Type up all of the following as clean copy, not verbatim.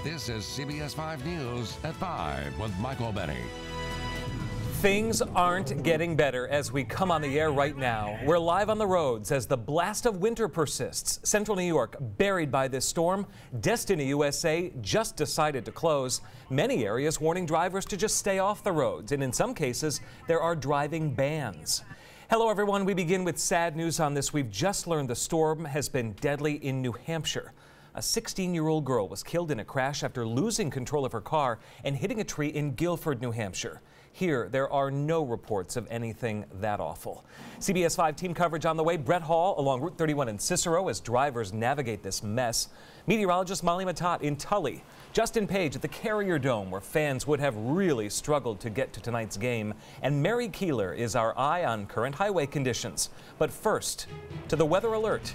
This is CBS 5 News at 5 with Michael Benny. Things aren't getting better as we come on the air right now. We're live on the roads as the blast of winter persists. Central New York buried by this storm. Destiny USA just decided to close. Many areas warning drivers to just stay off the roads, and in some cases, there are driving bans. Hello, everyone. We begin with sad news on this. We've just learned the storm has been deadly in New Hampshire. A 16-year-old girl was killed in a crash after losing control of her car and hitting a tree in Guilford, New Hampshire. Here, there are no reports of anything that awful. CBS 5 team coverage on the way. Brett Hall along Route 31 in Cicero as drivers navigate this mess. Meteorologist Molly Matat in Tully. Justin Page at the Carrier Dome, where fans would have really struggled to get to tonight's game. And Mary Keeler is our eye on current highway conditions. But first, to the weather alert.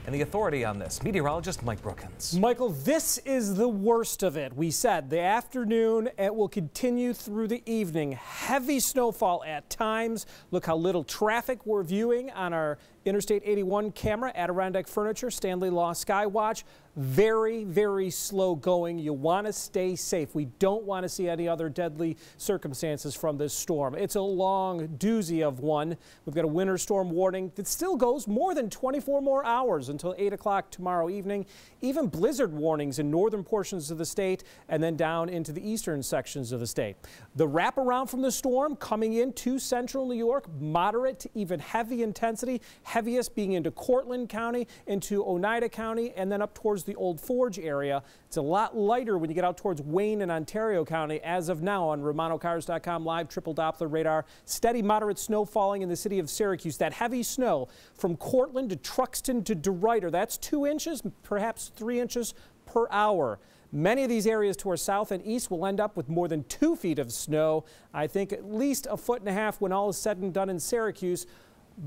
And the authority on this, meteorologist Mike Brookins. Michael, this is the worst of it. We said the afternoon, it will continue through the evening. Heavy snowfall at times. Look how little traffic we're viewing on our Interstate 81 camera. Adirondack Furniture, Stanley Law Skywatch. Very, very slow going. You want to stay safe. We don't want to see any other deadly circumstances from this storm. It's a long doozy of one. We've got a winter storm warning that still goes more than 24 more hours until 8 o'clock tomorrow evening. Even blizzard warnings in northern portions of the state and then down into the eastern sections of the state. The wraparound from the storm coming into central New York, moderate to even heavy intensity. Heaviest being into Cortland County, into Oneida County, and then up towards the Old Forge area. It's a lot lighter when you get out towards Wayne and Ontario County. As of now on RomanoCars.com live triple Doppler radar, steady moderate snow falling in the city of Syracuse. That heavy snow from Cortland to Truxton to DeRuyter, that's 2 inches, perhaps 3 inches per hour. Many of these areas to our south and east will end up with more than 2 feet of snow. I think at least 1.5 feet when all is said and done in Syracuse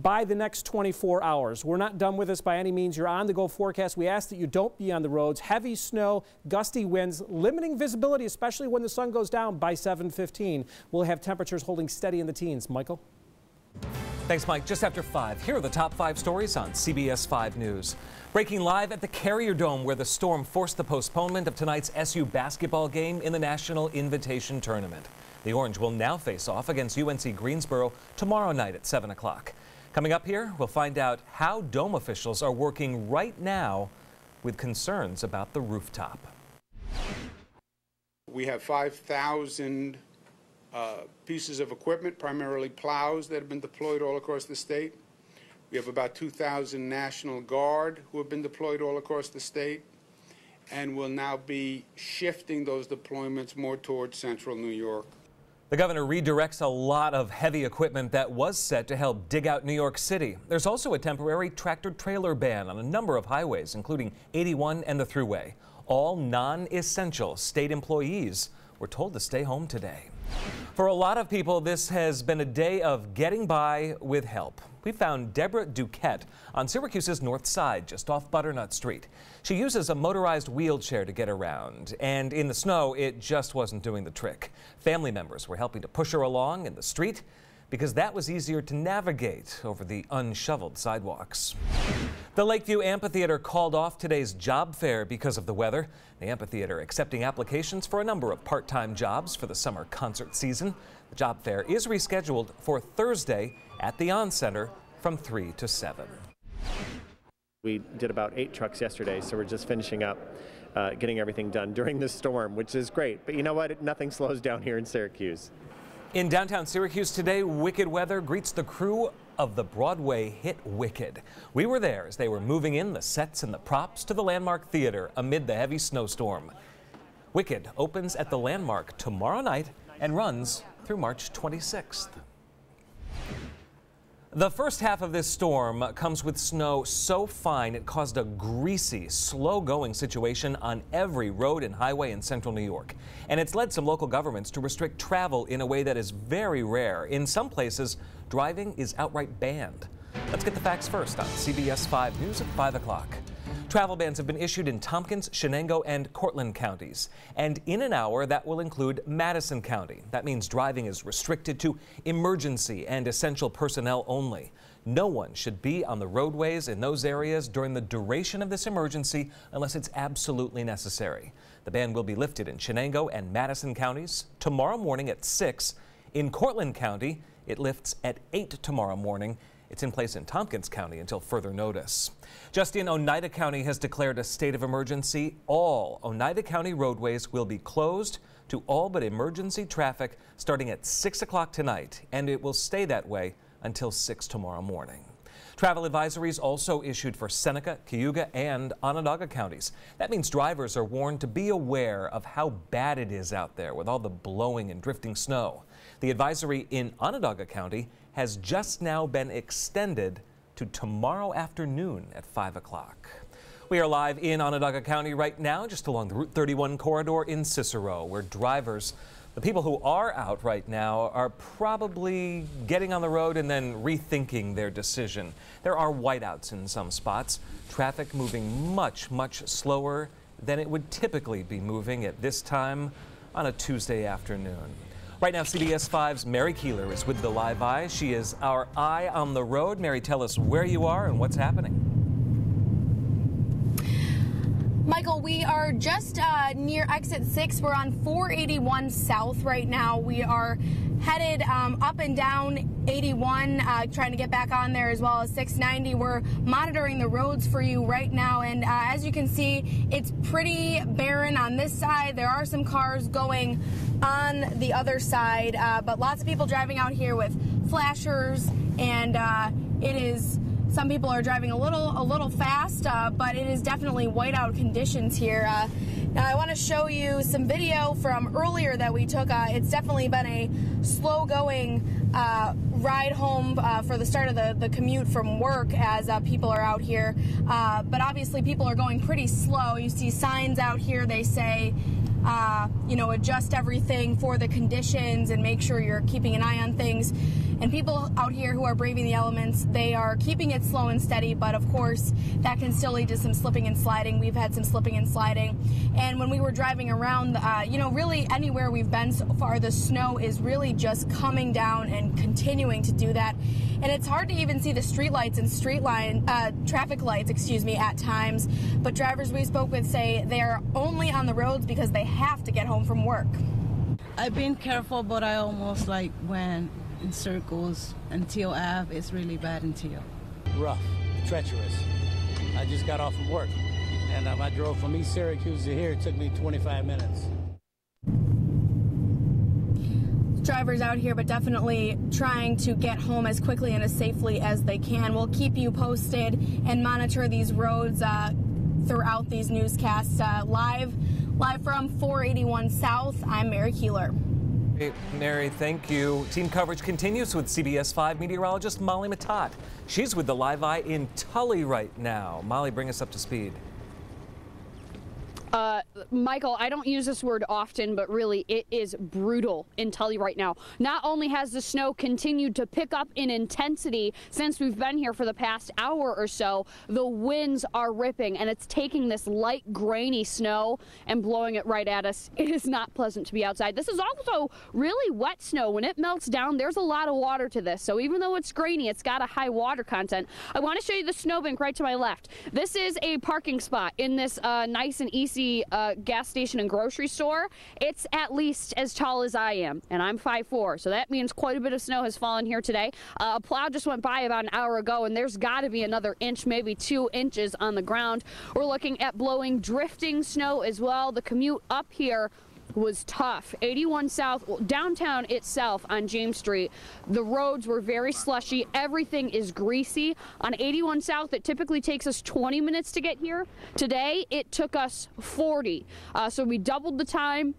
by the next 24 hours. We're not done with this by any means. You're on the go forecast. We ask that you don't be on the roads. Heavy snow, gusty winds, limiting visibility, especially when the sun goes down by 7:15. We'll have temperatures holding steady in the teens. Michael? Thanks, Mike. Just after 5, here are the top 5 stories on CBS 5 News. Breaking live at the Carrier Dome, where the storm forced the postponement of tonight's SU basketball game in the National Invitation Tournament. The Orange will now face off against UNC Greensboro tomorrow night at 7 o'clock. Coming up here, we'll find out how Dome officials are working right now with concerns about the rooftop. We have 5,000 pieces of equipment, primarily plows, that have been deployed all across the state. We have about 2,000 National Guard who have been deployed all across the state, and will now be shifting those deployments more towards central New York. The governor redirects a lot of heavy equipment that was set to help dig out New York City. There's also a temporary tractor-trailer ban on a number of highways, including 81 and the Thruway. All non-essential state employees were told to stay home today. For a lot of people, this has been a day of getting by with help. We found Deborah Duquette on Syracuse's north side, just off Butternut Street. She uses a motorized wheelchair to get around, and in the snow, it just wasn't doing the trick. Family members were helping to push her along in the street because that was easier to navigate over the unshoveled sidewalks. The Lakeview Amphitheater called off today's job fair because of the weather. The amphitheater accepting applications for a number of part-time jobs for the summer concert season. The job fair is rescheduled for Thursday at the On Center from 3 to 7. We did about 8 trucks yesterday, so we're just finishing up getting everything done during this storm, which is great. But you know what? Nothing slows down here in Syracuse. In downtown Syracuse today, wicked weather greets the crew of the Broadway hit Wicked. We were there as they were moving in the sets and the props to the Landmark Theater amid the heavy snowstorm. Wicked opens at the Landmark tomorrow night and runs through March 26th. The first half of this storm comes with snow so fine it caused a greasy, slow-going situation on every road and highway in central New York. And it's led some local governments to restrict travel in a way that is very rare. In some places, driving is outright banned. Let's get the facts first on CBS 5 News at 5 o'clock. Travel bans have been issued in Tompkins, Shenango, and Cortland counties. And in an hour, that will include Madison County. That means driving is restricted to emergency and essential personnel only. No one should be on the roadways in those areas during the duration of this emergency unless it's absolutely necessary. The ban will be lifted in Chenango and Madison counties tomorrow morning at 6. In Cortland County, it lifts at 8 tomorrow morning. It's in place in Tompkins County until further notice. Just in Oneida County has declared a state of emergency. All Oneida County roadways will be closed to all but emergency traffic starting at 6 o'clock tonight, and it will stay that way until 6 tomorrow morning. Travel advisories also issued for Seneca, Cayuga, and Onondaga counties. That means drivers are warned to be aware of how bad it is out there with all the blowing and drifting snow. The advisory in Onondaga County has just now been extended to tomorrow afternoon at 5 o'clock. We are live in Onondaga County right now, just along the Route 31 corridor in Cicero, where drivers, the people who are out right now, are probably getting on the road and then rethinking their decision. There are whiteouts in some spots, traffic moving much slower than it would typically be moving at this time on a Tuesday afternoon. Right now, CBS 5's Mary Keeler is with the Live Eye. She is our eye on the road. Mary, tell us where you are and what's happening. Michael, we are just near exit 6. We're on 481 South right now. We are headed up and down 81, trying to get back on there, as well as 690. We're monitoring the roads for you right now, and as you can see, it's pretty barren on this side. There are some cars going on the other side, but lots of people driving out here with flashers, and some people are driving a little fast, but it is definitely whiteout conditions here. Now I want to show you some video from earlier that we took. It's definitely been a slow-going ride home for the start of the commute from work as people are out here. But obviously people are going pretty slow. You see signs out here. They say, adjust everything for the conditions and make sure you're keeping an eye on things. And people out here who are braving the elements, they are keeping it slow and steady, but of course that can still lead to some slipping and sliding. We've had some slipping and sliding. And when we were driving around, really anywhere we've been so far, the snow is really just coming down and continuing to do that. And it's hard to even see the street lights and traffic lights, at times. But drivers we spoke with say they are only on the roads because they have to get home from work. I've been careful, but I almost went in circles until Ave. It's really bad until. Rough, treacherous. I just got off from work, and I drove from East Syracuse to here. It took me 25 minutes. Drivers out here, but definitely trying to get home as quickly and as safely as they can. We'll keep you posted and monitor these roads throughout these newscasts. Live from 481 South, I'm Mary Keeler. Hey, Mary, thank you. Team coverage continues with CBS 5 meteorologist Molly Matat. She's with the Live Eye in Tully right now. Molly, bring us up to speed. Michael, I don't use this word often, but really it is brutal in Tully right now. Not only has the snow continued to pick up in intensity since we've been here for the past hour or so, the winds are ripping and it's taking this light grainy snow and blowing it right at us. It is not pleasant to be outside. This is also really wet snow. When it melts down, there's a lot of water to this. So even though it's grainy, it's got a high water content. I want to show you the snowbank right to my left. This is a parking spot in this nice and easy gas station and grocery store. It's at least as tall as I am, and I'm 5'4", so that means quite a bit of snow has fallen here today. A plow just went by about an hour ago, and there's got to be another inch, maybe 2 inches on the ground. We're looking at blowing, drifting snow as well. The commute up here was tough. 81 South, downtown itself on James Street, the roads were very slushy. Everything is greasy. On 81 South, it typically takes us 20 minutes to get here. Today, it took us 40. So we doubled the time.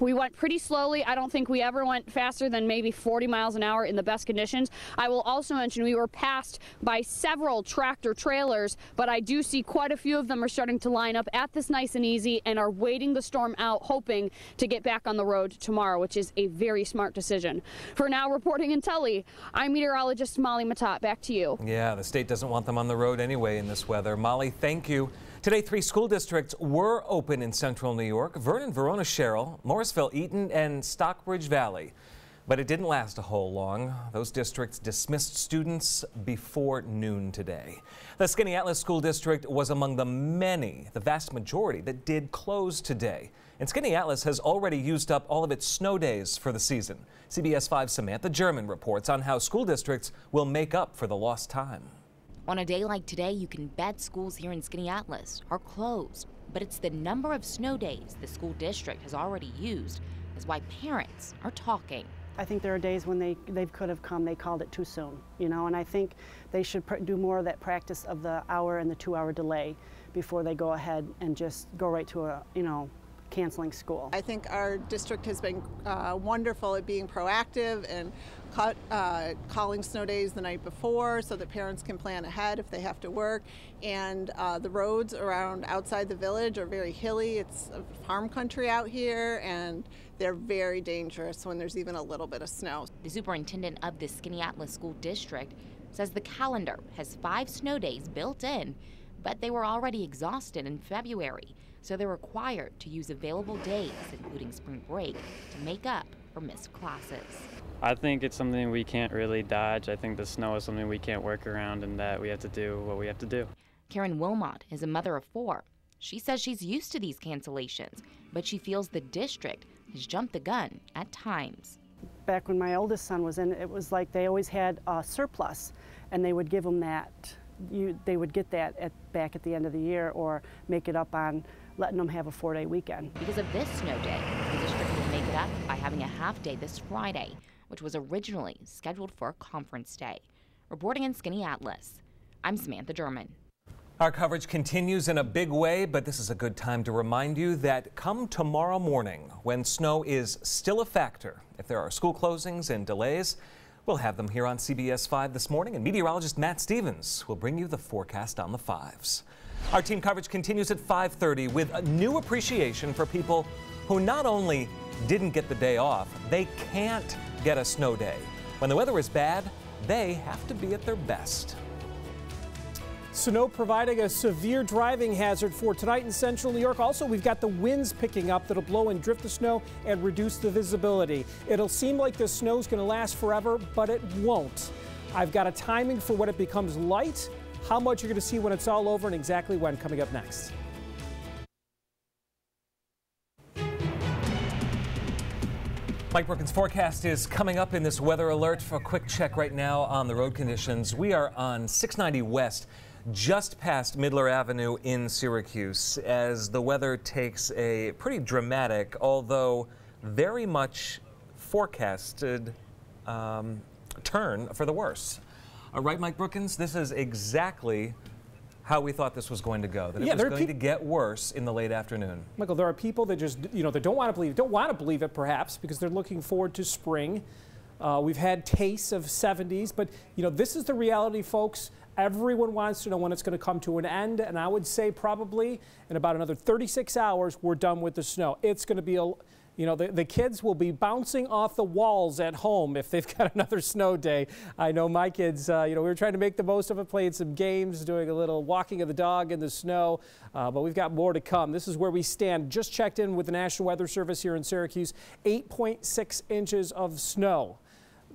We went pretty slowly. I don't think we ever went faster than maybe 40 miles an hour in the best conditions. I will also mention we were passed by several tractor trailers, but I do see quite a few of them are starting to line up at this nice and easy and are waiting the storm out, hoping to get back on the road tomorrow, which is a very smart decision. For now, reporting in Tully, I'm meteorologist Molly Matat. Back to you. Yeah, the state doesn't want them on the road anyway in this weather. Molly, thank you. Today, 3 school districts were open in central New York: Vernon, Verona, Sherrill, Morrisville, Eaton, and Stockbridge Valley. But it didn't last a whole long. Those districts dismissed students before noon today. The Skaneateles School District was among the vast majority that did close today. And Skaneateles has already used up all of its snow days for the season. CBS 5's Samantha German reports on how school districts will make up for the lost time. On a day like today, you can bet schools here in Skaneateles are closed. But it's the number of snow days the school district has already used is why parents are talking. I think there are days when they could have come, they called it too soon, you know, and I think they should do more of that practice of the hour and the 2-hour delay before they go ahead and just go right to a, you know, canceling school. I think our district has been wonderful at being proactive and calling snow days the night before so that parents can plan ahead if they have to work. And the roads around outside the village are very hilly. It's farm country out here, and they're very dangerous when there's even a little bit of snow. The superintendent of the Skaneateles School District says the calendar has 5 snow days built in, but they were already exhausted in February. So they're required to use available days, including spring break, to make up for missed classes. I think it's something we can't really dodge. I think the snow is something we can't work around, and that we have to do what we have to do. Karen Wilmot is a mother of 4. She says she's used to these cancellations, but she feels the district has jumped the gun at times. Back when my oldest son was in, it was like they always had a surplus, and they would give them that. They would get that back at the end of the year, or make it up on letting them have a 4-day weekend. Because of this snow day, the district will make it up by having a half day this Friday, which was originally scheduled for a conference day. Reporting in Skaneateles, I'm Samantha German. Our coverage continues in a big way, but this is a good time to remind you that come tomorrow morning, when snow is still a factor, if there are school closings and delays, we'll have them here on CBS 5 this morning, and meteorologist Matt Stevens will bring you the forecast on the 5s. Our team coverage continues at 5:30 with a new appreciation for people who not only didn't get the day off, they can't get a snow day. When the weather is bad, they have to be at their best. Snow providing a severe driving hazard for tonight in central New York. Also, we've got the winds picking up that'll blow and drift the snow and reduce the visibility. It'll seem like the snow's going to last forever, but it won't. I've got a timing for when it becomes light, how much you're going to see when it's all over, and exactly when, coming up next. Mike Brookins' forecast is coming up in this weather alert. For a quick check right now on the road conditions, we are on 690 West, just past Midler Avenue in Syracuse, as the weather takes a pretty dramatic, although very much forecasted turn for the worse. Right, Mike Brookins? This is exactly how we thought this was going to go, that it was going to get worse in the late afternoon. Michael, there are people that just, you know, they don't want to believe it perhaps because they're looking forward to spring. We've had tastes of 70s, but, you know, this is the reality, folks. Everyone wants to know when it's going to come to an end, and I would say probably in about another 36 hours, we're done with the snow. It's going to be you know, the kids will be bouncing off the walls at home if they've got another snow day. I know my kids, you know, we were trying to make the most of it, playing some games, doing a little walking of the dog in the snow, but we've got more to come. This is where we stand. Just checked in with the National Weather Service here in Syracuse, 8.6 inches of snow.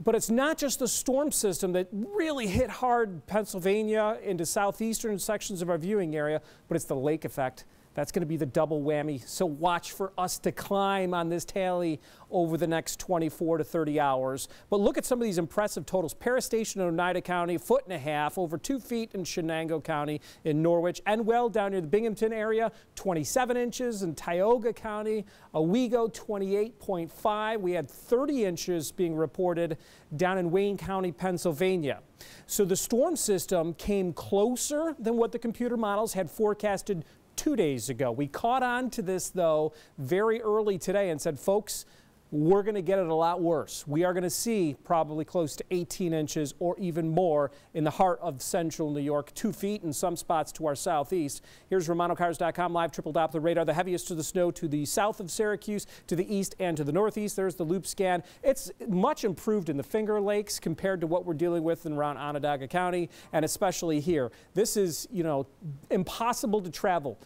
But it's not just the storm system that really hit hard Pennsylvania into southeastern sections of our viewing area, but it's the lake effect. That's going to be the double whammy. So watch for us to climb on this tally over the next 24 to 30 hours. But look at some of these impressive totals. Paris Station in Oneida County, 1.5 feet, over 2 feet in Shenango County in Norwich. Endwell down near the Binghamton area, 27 inches in Tioga County. Owego, 28.5. We had 30 inches being reported down in Wayne County, Pennsylvania. So the storm system came closer than what the computer models had forecasted 2 days ago. We caught on to this, though, very early today and said, folks, we're going to get it a lot worse. We are going to see probably close to 18 inches or even more in the heart of central New York, 2 feet in some spots to our southeast. Here's RomanoCars.com live triple Doppler radar. The heaviest of the snow to the south of Syracuse, to the east and to the northeast. There's the loop scan. It's much improved in the Finger Lakes compared to what we're dealing with in around Onondaga County, and especially here. This is, you know, impossible to travel.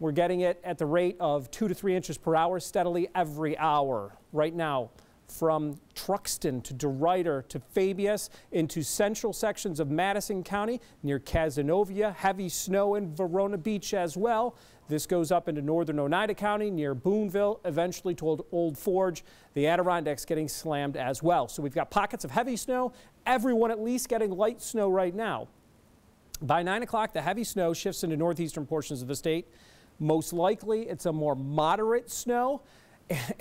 We're getting it at the rate of 2 to 3 inches per hour steadily every hour. Right now, from Truxton to DeRuyter to Fabius into central sections of Madison County near Cazenovia. Heavy snow in Verona Beach as well. This goes up into northern Oneida County near Boonville, eventually to Old Forge. The Adirondacks getting slammed as well. So we've got pockets of heavy snow, everyone at least getting light snow right now. By 9 o'clock, the heavy snow shifts into northeastern portions of the state. Most likely, it's a more moderate snow.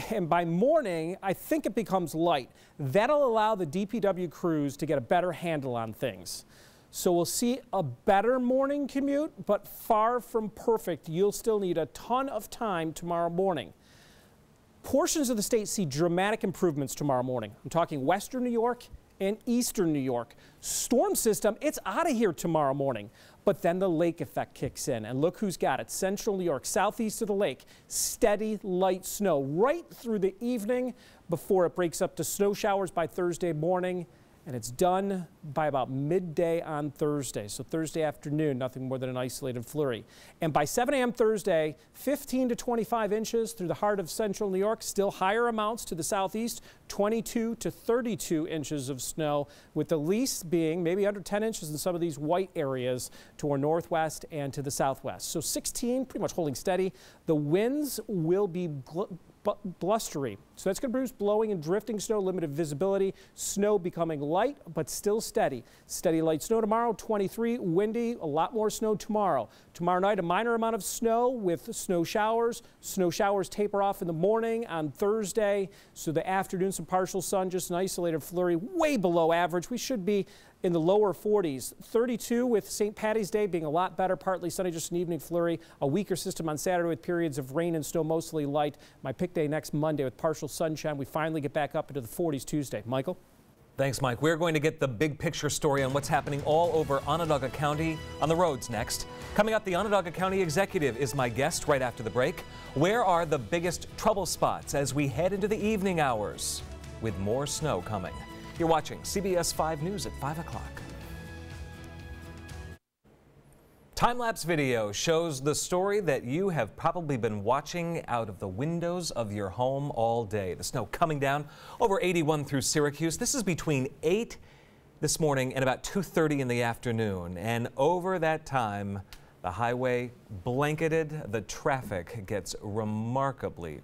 And by morning, I think it becomes light. That'll allow the DPW crews to get a better handle on things. So we'll see a better morning commute, but far from perfect. You'll still need a ton of time tomorrow morning. Portions of the state see dramatic improvements tomorrow morning. I'm talking western New York and eastern New York. Storm system, it's out of here tomorrow morning. But then the lake effect kicks in, and look who's got it. Central New York, southeast of the lake, steady light snow right through the evening before it breaks up to snow showers by Thursday morning. And it's done by about midday on Thursday. So Thursday afternoon, nothing more than an isolated flurry. And by 7 a.m. Thursday, 15 to 25 inches through the heart of central New York. Still higher amounts to the southeast, 22 to 32 inches of snow, with the least being maybe under 10 inches in some of these white areas to our northwest and to the southwest. So 16, pretty much holding steady. The winds will be blustery. So that's going to produce blowing and drifting snow, limited visibility, snow becoming light but still steady. Steady light snow tomorrow, 23, windy, a lot more snow tomorrow. Tomorrow night, a minor amount of snow with snow showers. Snow showers taper off in the morning on Thursday. So the afternoon, some partial sun, just an isolated flurry, way below average. We should be in the lower 40s. 32 with St. Patty's Day being a lot better, partly sunny, just an evening flurry. A weaker system on Saturday with periods of rain and snow, mostly light. My pick day next Monday with partial sunshine. We finally get back up into the 40s Tuesday. Michael? Thanks, Mike. We're going to get the big picture story on what's happening all over Onondaga County on the roads next. Coming up, the Onondaga County Executive is my guest right after the break. Where are the biggest trouble spots as we head into the evening hours with more snow coming? You're watching CBS 5 News at 5 o'clock. Time-lapse video shows the story that you have probably been watching out of the windows of your home all day. The snow coming down over 81 through Syracuse. This is between 8 this morning and about 2:30 in the afternoon. And over that time, the highway blanketed, the traffic gets remarkably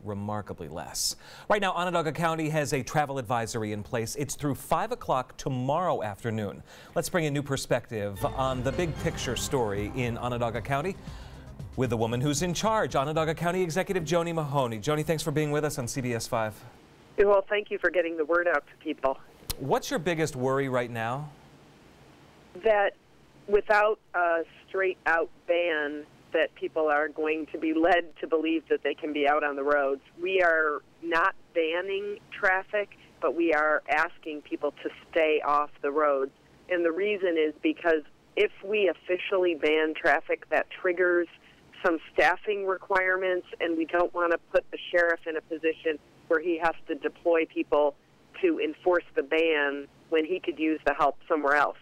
less. Right now, Onondaga County has a travel advisory in place. It's through 5 o'clock tomorrow afternoon. Let's bring a new perspective on the big picture story in Onondaga County with the woman who's in charge, Onondaga County Executive Joni Mahoney. Joni, thanks for being with us on CBS 5. Well, thank you for getting the word out to people. What's your biggest worry right now? That without a straight-out ban, that people are going to be led to believe that they can be out on the roads. We are not banning traffic, but we are asking people to stay off the roads. And the reason is because if we officially ban traffic, that triggers some staffing requirements, and we don't want to put the sheriff in a position where he has to deploy people to enforce the ban when he could use the help somewhere else.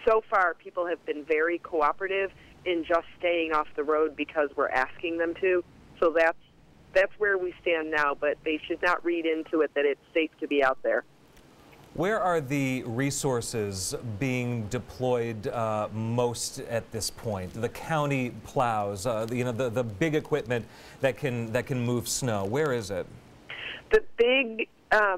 So far, people have been very cooperative in just staying off the road because we're asking them to. So that's where we stand now, but they should not read into it that it's safe to be out there. Where are the resources being deployed most at this point? The county plows, the big equipment that can move snow. Where is it? The big,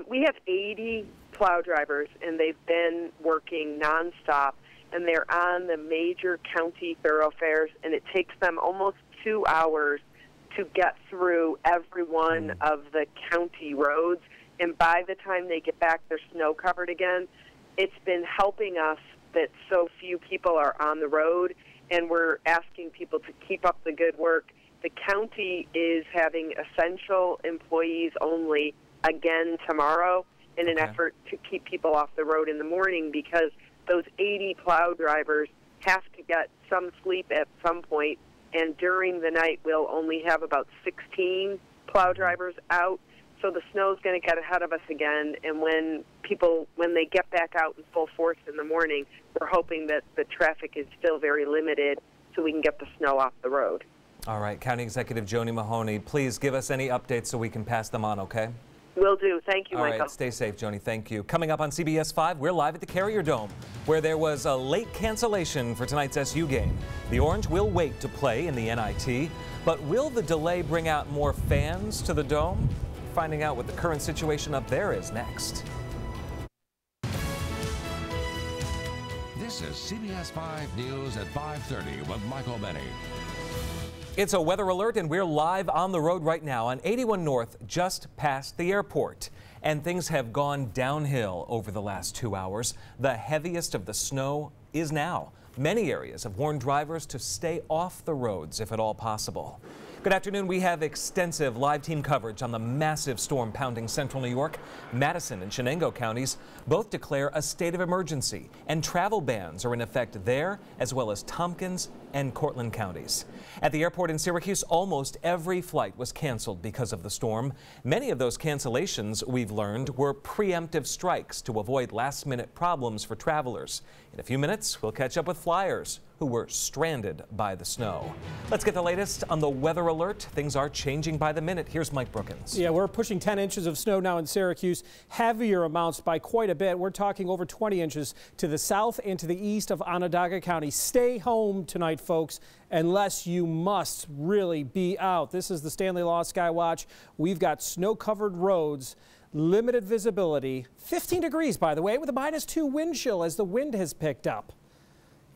we have 80 plow drivers, and they've been working nonstop, and they're on the major county thoroughfares, and it takes them almost 2 hours to get through every one of the county roads. And by the time they get back, they're snow covered again. It's been helping us that so few people are on the road, and we're asking people to keep up the good work. The county is having essential employees only again tomorrow in an effort to keep people off the road in the morning, because those 80 plow drivers have to get some sleep at some point, and during the night we'll only have about 16 plow drivers out. So the snow's going to get ahead of us again, and when they get back out in full force in the morning, we're hoping that the traffic is still very limited so we can get the snow off the road. All right, County Executive Joni Mahoney, please give us any updates so we can pass them on, okay? Will do. Thank you, All Michael. right, stay safe, Joni. Thank you. Coming up on CBS 5, we're live at the Carrier Dome, where there was a late cancellation for tonight's SU game. The Orange will wait to play in the NIT, but will the delay bring out more fans to the Dome? Finding out what the current situation up there is next. This is CBS 5 News at 5:30 with Michael Benny. It's a weather alert, and we're live on the road right now on 81 North, just past the airport. And things have gone downhill over the last 2 hours. The heaviest of the snow is now. Many areas have warned drivers to stay off the roads if at all possible. Good afternoon. We have extensive live team coverage on the massive storm pounding central New York. Madison and Shenango counties both declare a state of emergency, and travel bans are in effect there, as well as Tompkins and Cortland counties. At the airport in Syracuse, almost every flight was canceled because of the storm. Many of those cancellations, we've learned, were preemptive strikes to avoid last-minute problems for travelers. In a few minutes, we'll catch up with flyers who were stranded by the snow. Let's get the latest on the weather alert. Things are changing by the minute. Here's Mike Brookins. Yeah, we're pushing 10 inches of snow now in Syracuse. Heavier amounts by quite a bit. We're talking over 20 inches to the south and to the east of Onondaga County. Stay home tonight, folks, unless you must really be out. This is the Stanley Law Sky Watch. We've got snow-covered roads, limited visibility, 15 degrees, by the way, with a -2 wind chill as the wind has picked up.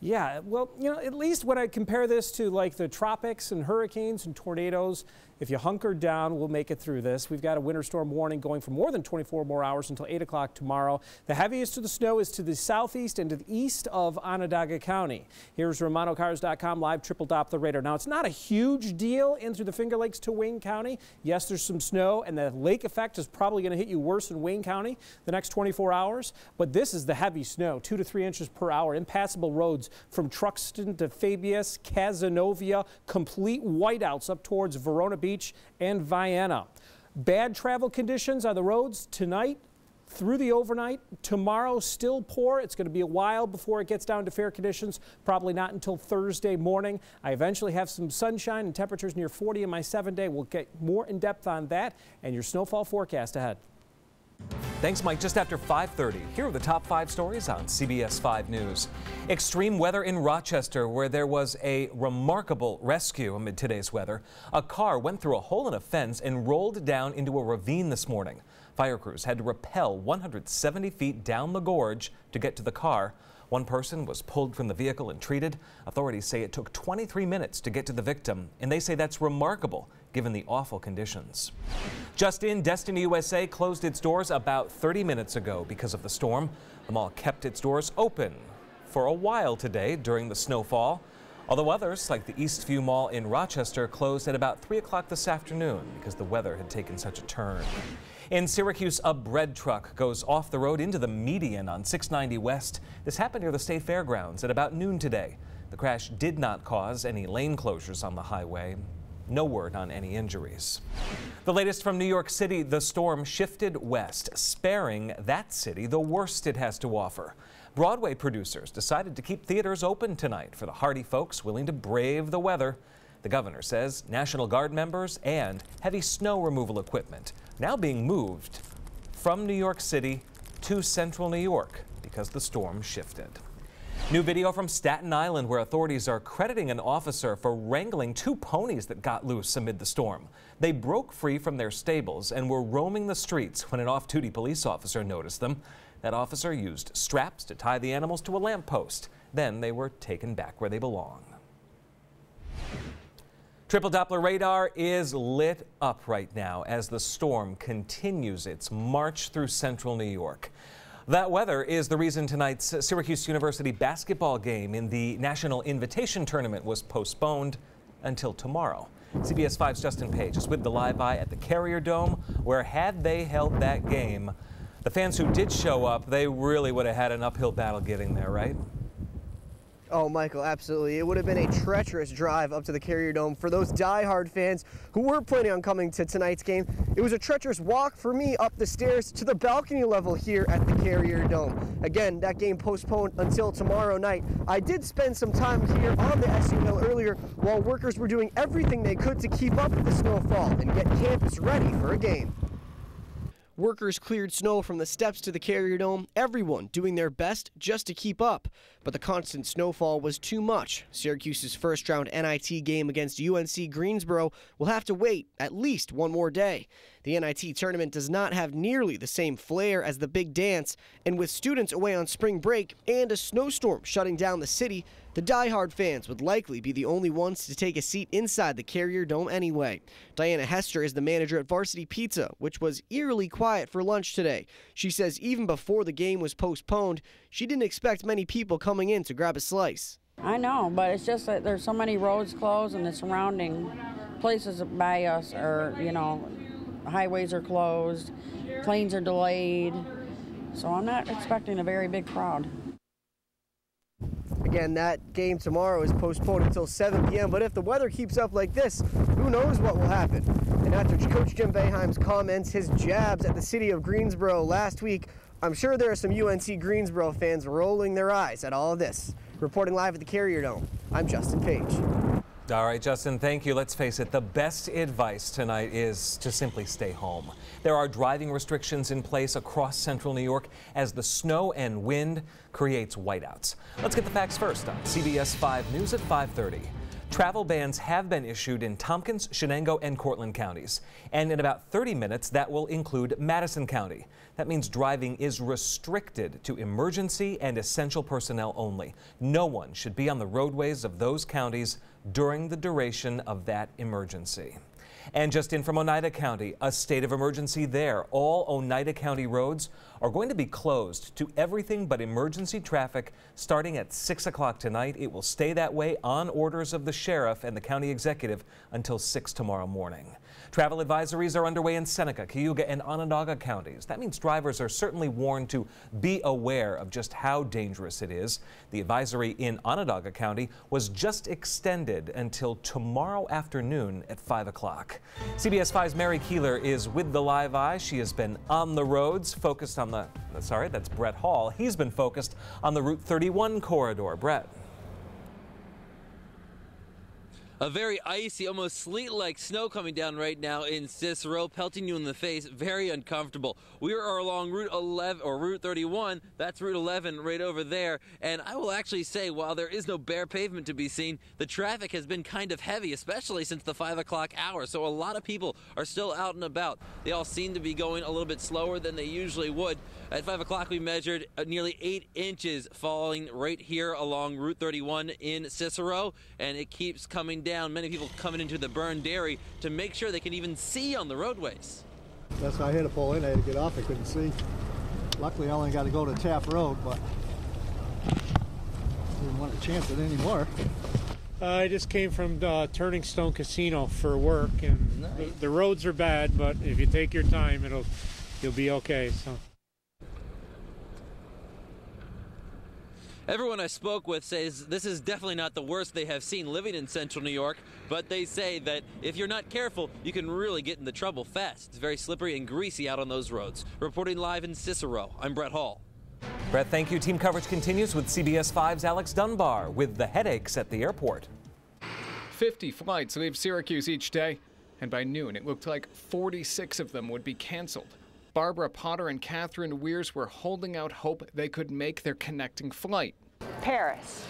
Yeah, well, you know, at least when I compare this to like the tropics and hurricanes and tornadoes, if you hunker down, we'll make it through this. We've got a winter storm warning going for more than 24 more hours until 8 o'clock tomorrow. The heaviest of the snow is to the southeast and to the east of Onondaga County. Here's RomanoCars.com live triple Doppler radar. Now, it's not a huge deal in through the Finger Lakes to Wayne County. Yes, there's some snow, and the lake effect is probably going to hit you worse in Wayne County the next 24 hours. But this is the heavy snow, 2 to 3 inches per hour. Impassable roads from Truxton to Fabius, Cazenovia, complete whiteouts up towards Verona Beach and Vienna. Bad travel conditions on the roads tonight through the overnight. Tomorrow still poor. It's going to be a while before it gets down to fair conditions, probably not until Thursday morning. I eventually have some sunshine and temperatures near 40 in my 7-day. We'll get more in depth on that and your snowfall forecast ahead. Thanks, Mike. Just after 5:30, here are the top 5 stories on CBS 5 News. Extreme weather in Rochester, where there was a remarkable rescue amid today's weather. A car went through a hole in a fence and rolled down into a ravine this morning. Fire crews had to rappel 170 feet down the gorge to get to the car. One person was pulled from the vehicle and treated. Authorities say it took 23 minutes to get to the victim, and they say that's remarkable given the awful conditions. Just in, Destiny USA closed its doors about 30 minutes ago because of the storm. The mall kept its doors open for a while today during the snowfall, although others, like the Eastview Mall in Rochester, closed at about 3 o'clock this afternoon because the weather had taken such a turn. In Syracuse, a bread truck goes off the road into the median on 690 West. This happened near the State Fairgrounds at about noon today. The crash did not cause any lane closures on the highway. No word on any injuries. The latest from New York City, the storm shifted west, sparing that city the worst it has to offer. Broadway producers decided to keep theaters open tonight for the hardy folks willing to brave the weather. The governor says National Guard members and heavy snow removal equipment now being moved from New York City to central New York because the storm shifted. New video from Staten Island, where authorities are crediting an officer for wrangling 2 ponies that got loose amid the storm. They broke free from their stables and were roaming the streets when an off-duty police officer noticed them. That officer used straps to tie the animals to a lamppost. Then they were taken back where they belong. Triple Doppler radar is lit up right now as the storm continues its march through central New York. That weather is the reason tonight's Syracuse University basketball game in the National Invitation Tournament was postponed until tomorrow. CBS 5's Justin Page is with the Live Eye at the Carrier Dome, where had they held that game, the fans who did show up, they really would have had an uphill battle getting there, right? Oh, Michael, absolutely. It would have been a treacherous drive up to the Carrier Dome for those die-hard fans who were planning on coming to tonight's game. It was a treacherous walk for me up the stairs to the balcony level here at the Carrier Dome. Again, that game postponed until tomorrow night. I did spend some time here on the SU Hill earlier while workers were doing everything they could to keep up with the snowfall and get campus ready for a game. Workers cleared snow from the steps to the Carrier Dome, everyone doing their best just to keep up. But the constant snowfall was too much. Syracuse's first-round NIT game against UNC Greensboro will have to wait at least one more day. The NIT tournament does not have nearly the same flair as the big dance, and with students away on spring break and a snowstorm shutting down the city, the diehard fans would likely be the only ones to take a seat inside the Carrier Dome anyway. Diana Hester is the manager at Varsity Pizza, which was eerily quiet for lunch today. She says even before the game was postponed, she didn't expect many people coming in to grab a slice. I know, but it's just that there's so many roads closed and the surrounding places by us are, highways are closed, planes are delayed, so I'm not expecting a very big crowd. Again, that game tomorrow is postponed until 7 p.m., but if the weather keeps up like this, who knows what will happen. And after Coach Jim Boeheim's comments, his jabs at the city of Greensboro last week, I'm sure there are some UNC Greensboro fans rolling their eyes at all of this. Reporting live at the Carrier Dome, I'm Justin Page. All right, Justin, thank you. Let's face it, the best advice tonight is to simply stay home. There are driving restrictions in place across central New York as the snow and wind creates whiteouts. Let's get the facts first on CBS 5 News at 5:30. Travel bans have been issued in Tompkins, Shenango, and Cortland counties. And in about 30 minutes, that will include Madison County. That means driving is restricted to emergency and essential personnel only. No one should be on the roadways of those counties during the duration of that emergency. And just in from Oneida County, a state of emergency there. All Oneida County roads are going to be closed to everything but emergency traffic starting at 6 o'clock tonight. It will stay that way on orders of the sheriff and the county executive until 6 tomorrow morning. Travel advisories are underway in Seneca, Cayuga, and Onondaga counties. That means drivers are certainly warned to be aware of just how dangerous it is. The advisory in Onondaga County was just extended until tomorrow afternoon at 5 o'clock. CBS 5's Mary Keeler is with the Live Eye. She has been on the roads, focused on the, sorry, that's Brett Hall. He's been focused on the Route 31 corridor. Brett. A very icy, almost sleet-like snow coming down right now in Cicero, pelting you in the face. Very uncomfortable. We are along Route 11 or Route 31. That's Route 11 right over there. And I will actually say, while there is no bare pavement to be seen, the traffic has been kind of heavy, especially since the 5 o'clock hour. So a lot of people are still out and about. They all seem to be going a little bit slower than they usually would. At 5 o'clock, we measured nearly 8 inches falling right here along Route 31 in Cicero, and it keeps coming down. Many people coming into the Byrne Dairy to make sure they can even see on the roadways. That's why I had to pull in. I had to get off. I couldn't see. Luckily, I only got to go to Taft Road, but didn't want to chance it anymore. I just came from Turning Stone Casino for work, and nice. The roads are bad, but if you take your time, you'll be okay. So. Everyone I spoke with says this is definitely not the worst they have seen living in central New York, but they say that if you're not careful, you can really get into trouble fast. It's very slippery and greasy out on those roads. Reporting live in Cicero, I'm Brett Hall. Brett, thank you. Team coverage continues with CBS 5's Alex Dunbar with the headaches at the airport. 50 flights leave Syracuse each day, and by noon it looked like 46 of them would be canceled. Barbara Potter and Catherine Weirs were holding out hope they could make their connecting flight. Paris.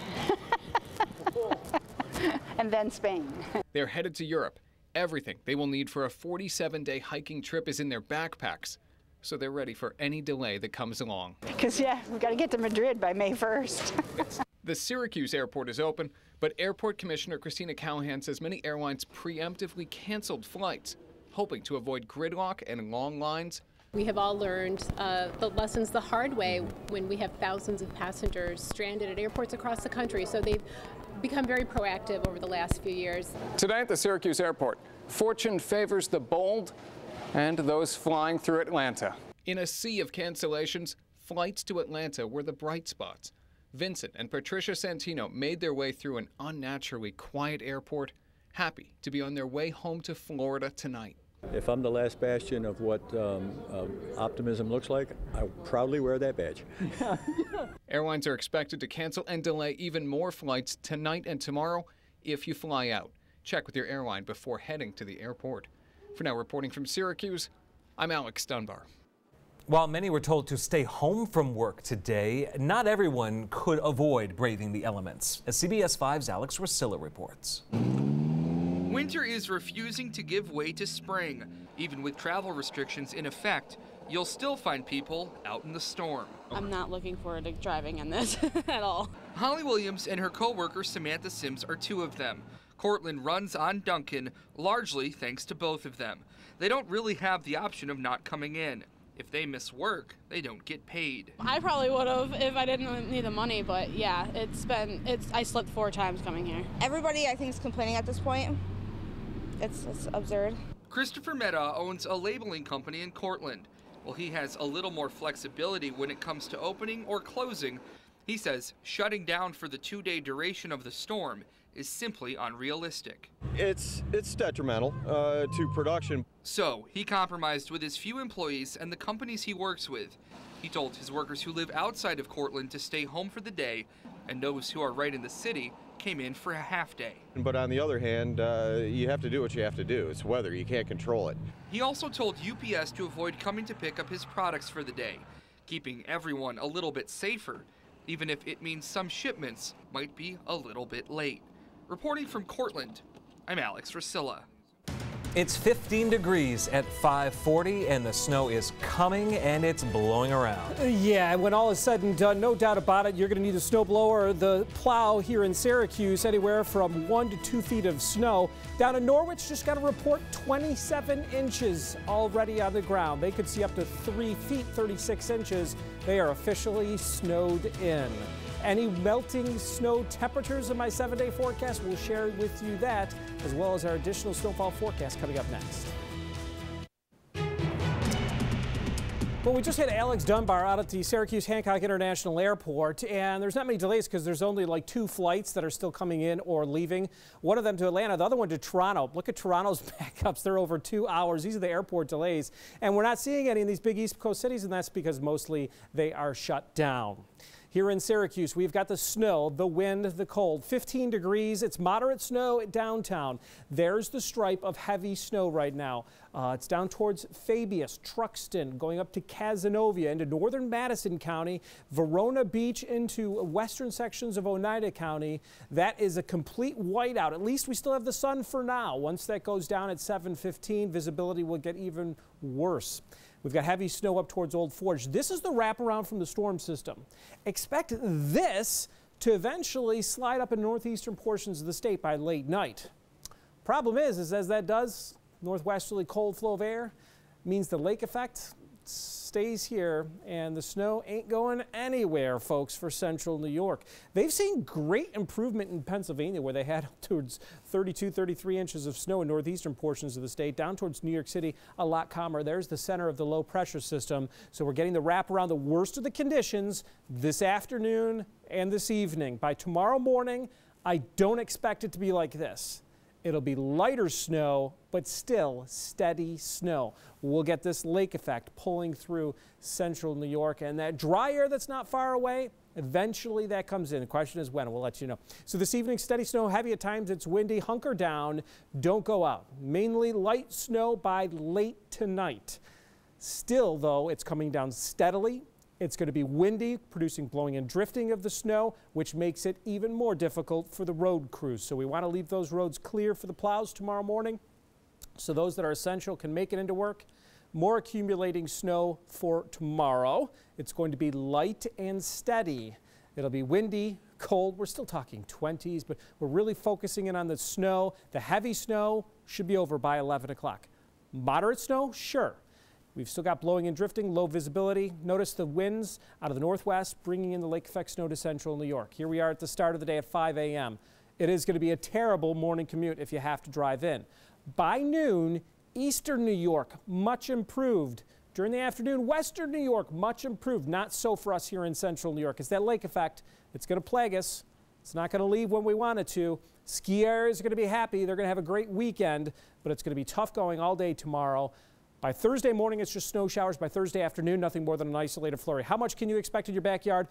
And then Spain. They're headed to Europe. Everything they will need for a 47-day hiking trip is in their backpacks, so they're ready for any delay that comes along. Because, we've got to get to Madrid by May 1st. The Syracuse airport is open, but Airport Commissioner Christina Callahan says many airlines preemptively canceled flights, hoping to avoid gridlock and long lines. We have all learned the lessons the hard way when we have thousands of passengers stranded at airports across the country. So they've become very proactive over the last few years. Today at the Syracuse airport, fortune favors the bold and those flying through Atlanta. In a sea of cancellations, flights to Atlanta were the bright spots. Vincent and Patricia Santino made their way through an unnaturally quiet airport, happy to be on their way home to Florida tonight. If I'm the last bastion of what optimism looks like, I'll proudly wear that badge. Airlines are expected to cancel and delay even more flights tonight and tomorrow if you fly out. Check with your airline before heading to the airport. For now, reporting from Syracuse, I'm Alex Dunbar. While many were told to stay home from work today, not everyone could avoid braving the elements. As CBS 5's Alex Ruscilla reports. Winter is refusing to give way to spring. Even with travel restrictions in effect, you'll still find people out in the storm. I'm not looking forward to driving in this at all. Holly Williams and her co-worker Samantha Sims are two of them. Cortland runs on Duncan, largely thanks to both of them. They don't really have the option of not coming in. If they miss work, they don't get paid. I probably would have if I didn't need the money, but yeah, I slipped 4 times coming here. Everybody, I think, is complaining at this point. It's absurd. Christopher Mehta owns a labeling company in Cortland. While he has a little more flexibility when it comes to opening or closing, he says shutting down for the 2-day duration of the storm is simply unrealistic. It's detrimental to production. So he compromised with his few employees and the companies he works with. He told his workers who live outside of Cortland to stay home for the day, and those who are right in the city came in for a half day. But on the other hand, you have to do what you have to do. It's weather, you can't control it. He also told UPS to avoid coming to pick up his products for the day, keeping everyone a little bit safer, even if it means some shipments might be a little bit late. Reporting from Cortland, I'm Alex Ruscilla. It's 15 degrees at 5:40 and the snow is coming and it's blowing around. Yeah, and when all is said and done, no doubt about it, you're going to need a snowblower or the plow here in Syracuse, anywhere from 1 to 2 feet of snow. Down in Norwich, just got to report 27 inches already on the ground. They could see up to 3 feet, 36 inches. They are officially snowed in. Any melting snow temperatures in my 7-day forecast, we'll share with you that, as well as our additional snowfall forecast coming up next. Well, we just had Alex Dunbar out at the Syracuse Hancock International Airport, and there's not many delays because there's only like 2 flights that are still coming in or leaving. One of them to Atlanta, the other one to Toronto. Look at Toronto's backups. They're over 2 hours. These are the airport delays, and we're not seeing any in these big East Coast cities, and that's because mostly they are shut down. Here in Syracuse, we've got the snow, the wind, the cold. 15 degrees. It's moderate snow downtown. There's the stripe of heavy snow right now. It's down towards Fabius, Truxton, going up to Cazenovia, into northern Madison County, Verona Beach into western sections of Oneida County. That is a complete whiteout. At least we still have the sun for now. Once that goes down at 7:15, visibility will get even worse. We've got heavy snow up towards Old Forge. This is the wraparound from the storm system. Expect this to eventually slide up in northeastern portions of the state by late night. Problem is as that does, northwesterly cold flow of air means the lake effect stays here, and the snow ain't going anywhere, folks, for central New York. They've seen great improvement in Pennsylvania, where they had up towards 32, 33 inches of snow in northeastern portions of the state. Down towards New York City, a lot calmer. There's the center of the low pressure system. So we're getting the wraparound, the worst of the conditions this afternoon and this evening. By tomorrow morning, I don't expect it to be like this. It'll be lighter snow, but still steady snow. We'll get this lake effect pulling through central New York, and that dry air that's not far away, eventually that comes in. The question is when. We'll let you know. So this evening, steady snow, heavy at times. It's windy. Hunker down. Don't go out. Mainly light snow by late tonight. Still, though, it's coming down steadily. It's going to be windy, producing blowing and drifting of the snow, which makes it even more difficult for the road crews. So we want to leave those roads clear for the plows tomorrow morning, so those that are essential can make it into work. More accumulating snow for tomorrow. It's going to be light and steady. It'll be windy, cold. We're still talking 20s, but we're really focusing in on the snow. The heavy snow should be over by 11 o'clock. Moderate snow, sure. We've still got blowing and drifting, low visibility. Notice the winds out of the northwest bringing in the lake effect snow to central New York. Here we are at the start of the day at 5 a.m. It is going to be a terrible morning commute if you have to drive in. By noon, eastern New York, much improved. During the afternoon, western New York, much improved. Not so for us here in central New York. It's that lake effect. It's going to plague us. It's not going to leave when we want it to. Ski areas are going to be happy. They're going to have a great weekend, but it's going to be tough going all day tomorrow. By Thursday morning, it's just snow showers. By Thursday afternoon, nothing more than an isolated flurry. How much can you expect in your backyard?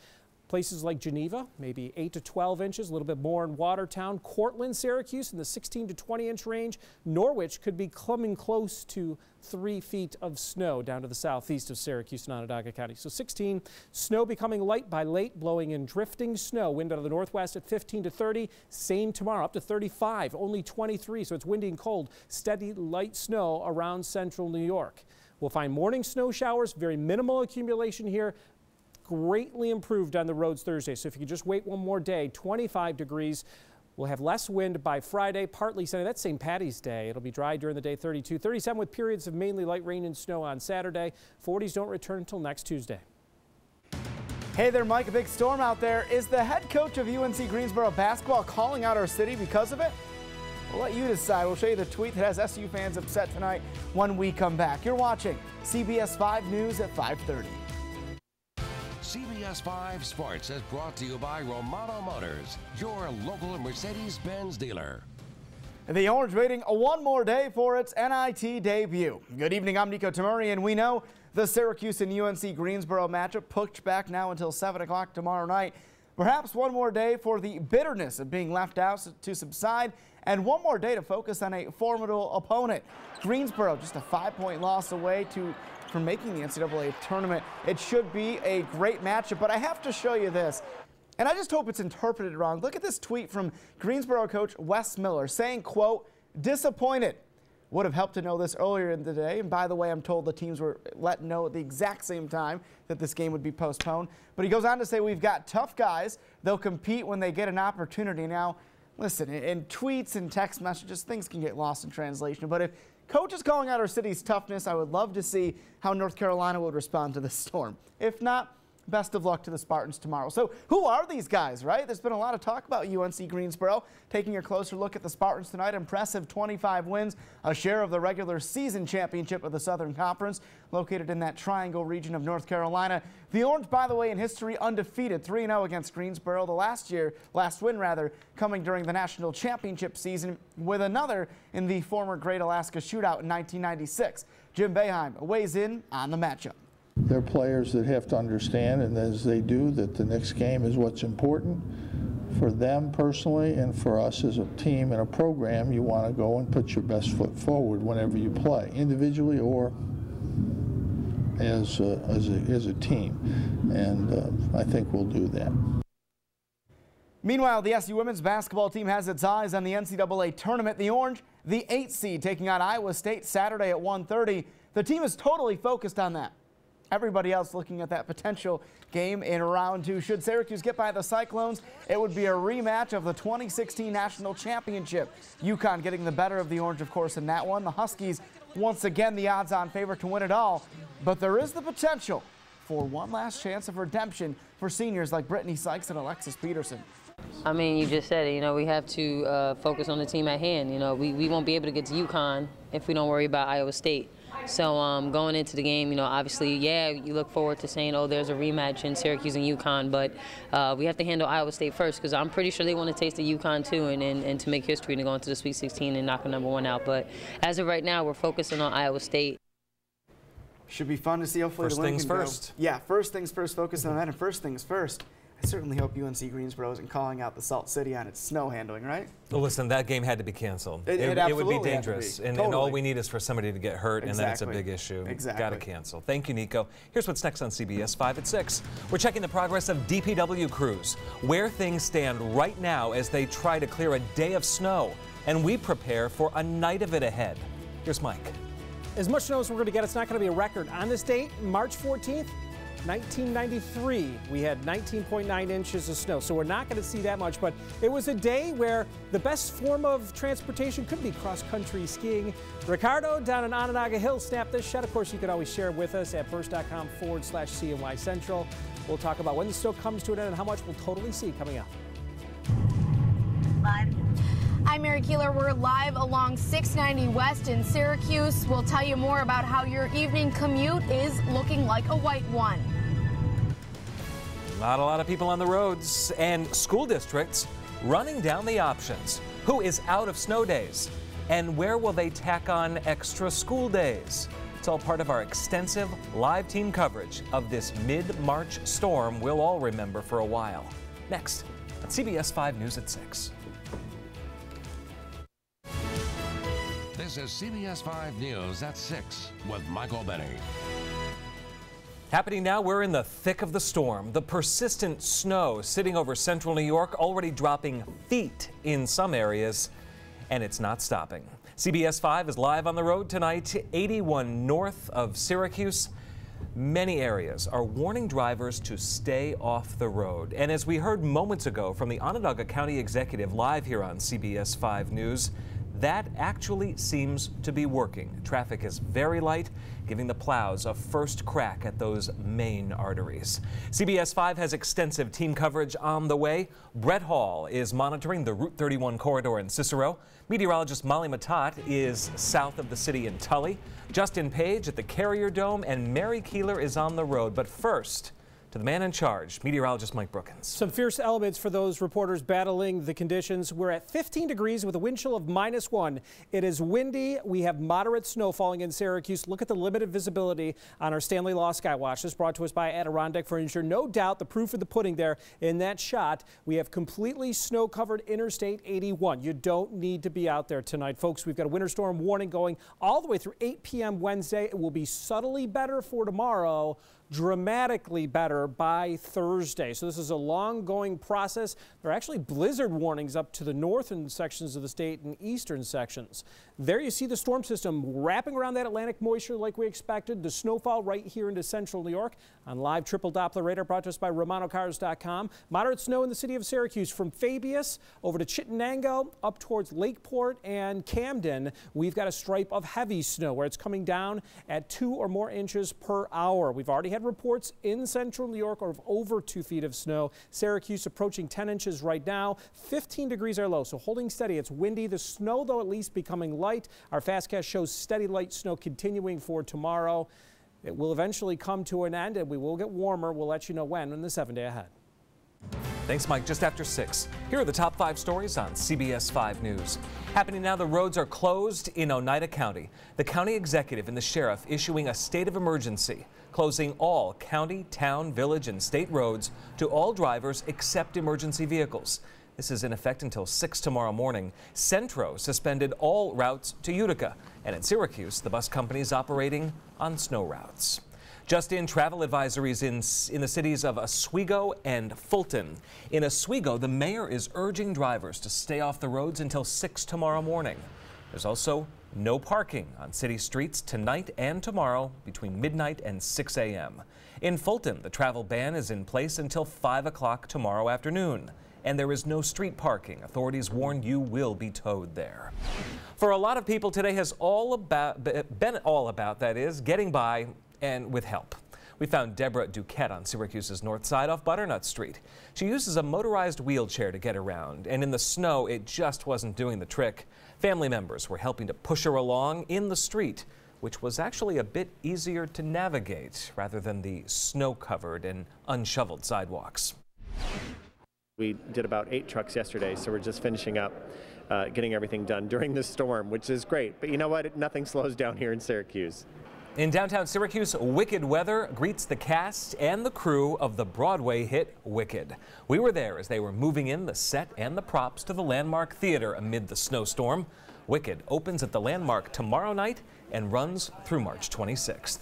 Places like Geneva, maybe 8 to 12 inches, a little bit more in Watertown. Cortland, Syracuse in the 16 to 20 inch range. Norwich could be coming close to 3 feet of snow down to the southeast of Syracuse and Onondaga County. So 16, snow becoming light by late, blowing in drifting snow. Wind out of the northwest at 15 to 30. Same tomorrow, up to 35, only 23. So it's windy and cold. Steady light snow around central New York. We'll find morning snow showers, very minimal accumulation here. Greatly improved on the roads Thursday. So if you could just wait one more day, 25 degrees. We'll have less wind by Friday, partly sunny. That's St. Patty's Day. It'll be dry during the day, 32, 37 with periods of mainly light rain and snow on Saturday. 40s don't return until next Tuesday. Hey there, Mike. A big storm out there. Is the head coach of UNC Greensboro basketball calling out our city because of it? We'll let you decide. We'll show you the tweet that has SU fans upset tonight when we come back. You're watching CBS 5 News at 5:30. CBS 5 Sports is brought to you by Romano Motors, your local Mercedes-Benz dealer. The Orange waiting one more day for its NIT debut. Good evening, I'm Nico Tamuri, and we know the Syracuse and UNC Greensboro matchup pushed back now until 7 o'clock tomorrow night. Perhaps one more day for the bitterness of being left out to subside, and one more day to focus on a formidable opponent. Greensboro just a 5-point loss away from making the NCAA tournament. It should be a great matchup, but I have to show you this, and I just hope it's interpreted wrong. Look at this tweet from Greensboro coach Wes Miller saying, quote, "Disappointed. Would have helped to know this earlier in the day." And by the way, I'm told the teams were let know at the exact same time that this game would be postponed. But he goes on to say, "We've got tough guys. They'll compete when they get an opportunity." Now, listen, in tweets and text messages, things can get lost in translation. But if coach is calling out our city's toughness, I would love to see how North Carolina would respond to this storm. If not, best of luck to the Spartans tomorrow. So who are these guys, right? There's been a lot of talk about UNC Greensboro. Taking a closer look at the Spartans tonight, impressive 25 wins, a share of the regular season championship of the Southern Conference, located in that triangle region of North Carolina. The Orange, by the way, in history, undefeated, 3-0 against Greensboro. The last win coming during the national championship season, with another in the former Great Alaska Shootout in 1996. Jim Boeheim weighs in on the matchup. They're players that have to understand, and as they do, that the next game is what's important for them personally and for us as a team and a program. You want to go and put your best foot forward whenever you play, individually or as a team, and I think we'll do that. Meanwhile, the SU women's basketball team has its eyes on the NCAA tournament. The Orange, the 8th seed, taking on Iowa State Saturday at 1:30. The team is totally focused on that. Everybody else looking at that potential game in round 2. Should Syracuse get by the Cyclones, it would be a rematch of the 2016 national championship. UConn getting the better of the Orange, of course, in that one. The Huskies, once again, the odds-on favorite to win it all. But there is the potential for one last chance of redemption for seniors like Brittany Sykes and Alexis Peterson. I mean, you just said it. We have to focus on the team at hand. We won't be able to get to UConn if we don't worry about Iowa State. So going into the game, obviously, yeah, you look forward to saying, oh, there's a rematch in Syracuse and UConn, but we have to handle Iowa State first, because I'm pretty sure they want to taste the UConn too, and to make history and go into the Sweet 16 and knock a #1 out. But as of right now, we're focusing on Iowa State. Should be fun to see. Hopefully first the win things can first. Go. Yeah, first things first, focus on that, and first things first. I certainly hope UNC Greensboro isn't calling out the Salt City on its snow handling, right? Well, listen, that game had to be canceled. It would be dangerous, and all we need is for somebody to get hurt, and then it's a big issue. Exactly. Got to cancel. Thank you, Nico. Here's what's next on CBS 5 at 6. We're checking the progress of DPW crews, where things stand right now as they try to clear a day of snow, and we prepare for a night of it ahead. Here's Mike. As much snow as we're going to get, it's not going to be a record. On this date, March 14th, 1993, we had 19.9 inches of snow, so we're not going to see that much, but it was a day where the best form of transportation could be cross-country skiing. Ricardo down in Onondaga Hill snapped this shot. Of course, you can always share with us at burst.com/CNY Central. We'll talk about when the snow comes to an end and how much we'll totally see coming up. Live. I'm Mary Keeler. We're live along 690 West in Syracuse. We'll tell you more about how your evening commute is looking like a white one. Not a lot of people on the roads, and school districts running down the options. Who is out of snow days? And where will they tack on extra school days? It's all part of our extensive live team coverage of this mid-March storm we'll all remember for a while. Next on CBS 5 News at 6. This is CBS 5 News at 6 with Michael Benny. Happening now, we're in the thick of the storm. The persistent snow sitting over central New York, already dropping feet in some areas, and it's not stopping. CBS 5 is live on the road tonight, 81 north of Syracuse. Many areas are warning drivers to stay off the road. And as we heard moments ago from the Onondaga County Executive live here on CBS 5 News, that actually seems to be working. Traffic is very light, giving the plows a first crack at those main arteries. CBS 5 has extensive team coverage on the way. Brett Hall is monitoring the Route 31 corridor in Cicero. Meteorologist Molly Matat is south of the city in Tully. Justin Page at the Carrier Dome, and Mary Keeler is on the road. But first, to the man in charge, meteorologist Mike Brookins. Some fierce elements for those reporters battling the conditions. We're at 15 degrees with a wind chill of -1. It is windy. We have moderate snow falling in Syracuse. Look at the limited visibility on our Stanley Law Skywatch. This brought to us by Adirondack Furniture. No doubt the proof of the pudding there in that shot. We have completely snow-covered Interstate 81. You don't need to be out there tonight, folks. We've got a winter storm warning going all the way through 8 p.m. Wednesday. It will be subtly better for tomorrow, dramatically better by Thursday. So this is a long-going process. There are actually blizzard warnings up to the northern sections of the state and eastern sections. There you see the storm system wrapping around that Atlantic moisture like we expected. The snowfall right here into central New York on live triple Doppler radar brought to us by RomanoCars.com. Moderate snow in the city of Syracuse from Fabius over to Chittenango up towards Lakeport and Camden. We've got a stripe of heavy snow where it's coming down at 2 or more inches per hour. We've already had reports in central New York of over 2 feet of snow. Syracuse approaching 10 inches right now. 15 degrees are low, so holding steady. It's windy. The snow, though, at least becoming light. Our Fastcast shows steady light snow continuing for tomorrow. It will eventually come to an end, and we will get warmer. We'll let you know when in the 7-day ahead. Thanks, Mike. Just after 6. Here are the top 5 stories on CBS 5 News. Happening now, the roads are closed in Oneida County. The county executive and the sheriff issuing a state of emergency, closing all county, town, village, and state roads to all drivers except emergency vehicles. This is in effect until 6 tomorrow morning. Centro suspended all routes to Utica. And at Syracuse, the bus company is operating on snow routes. Just in, travel advisories in the cities of Oswego and Fulton. In Oswego, the mayor is urging drivers to stay off the roads until 6 tomorrow morning. There's also no parking on city streets tonight and tomorrow between midnight and 6 a.m. In Fulton, the travel ban is in place until 5 o'clock tomorrow afternoon. And there is no street parking. Authorities warn you will be towed there. For a lot of people, today has been all about, that is, getting by and with help. We found Deborah Duquette on Syracuse's north side off Butternut Street. She uses a motorized wheelchair to get around, and in the snow, it just wasn't doing the trick. Family members were helping to push her along in the street, which was actually a bit easier to navigate rather than the snow-covered and unshoveled sidewalks. We did about 8 trucks yesterday, so we're just finishing up getting everything done during this storm, which is great. But you know what? Nothing slows down here in Syracuse. In downtown Syracuse, wicked weather greets the cast and the crew of the Broadway hit Wicked. We were there as they were moving in the set and the props to the Landmark Theater amid the snowstorm. Wicked opens at the Landmark tomorrow night and runs through March 26th.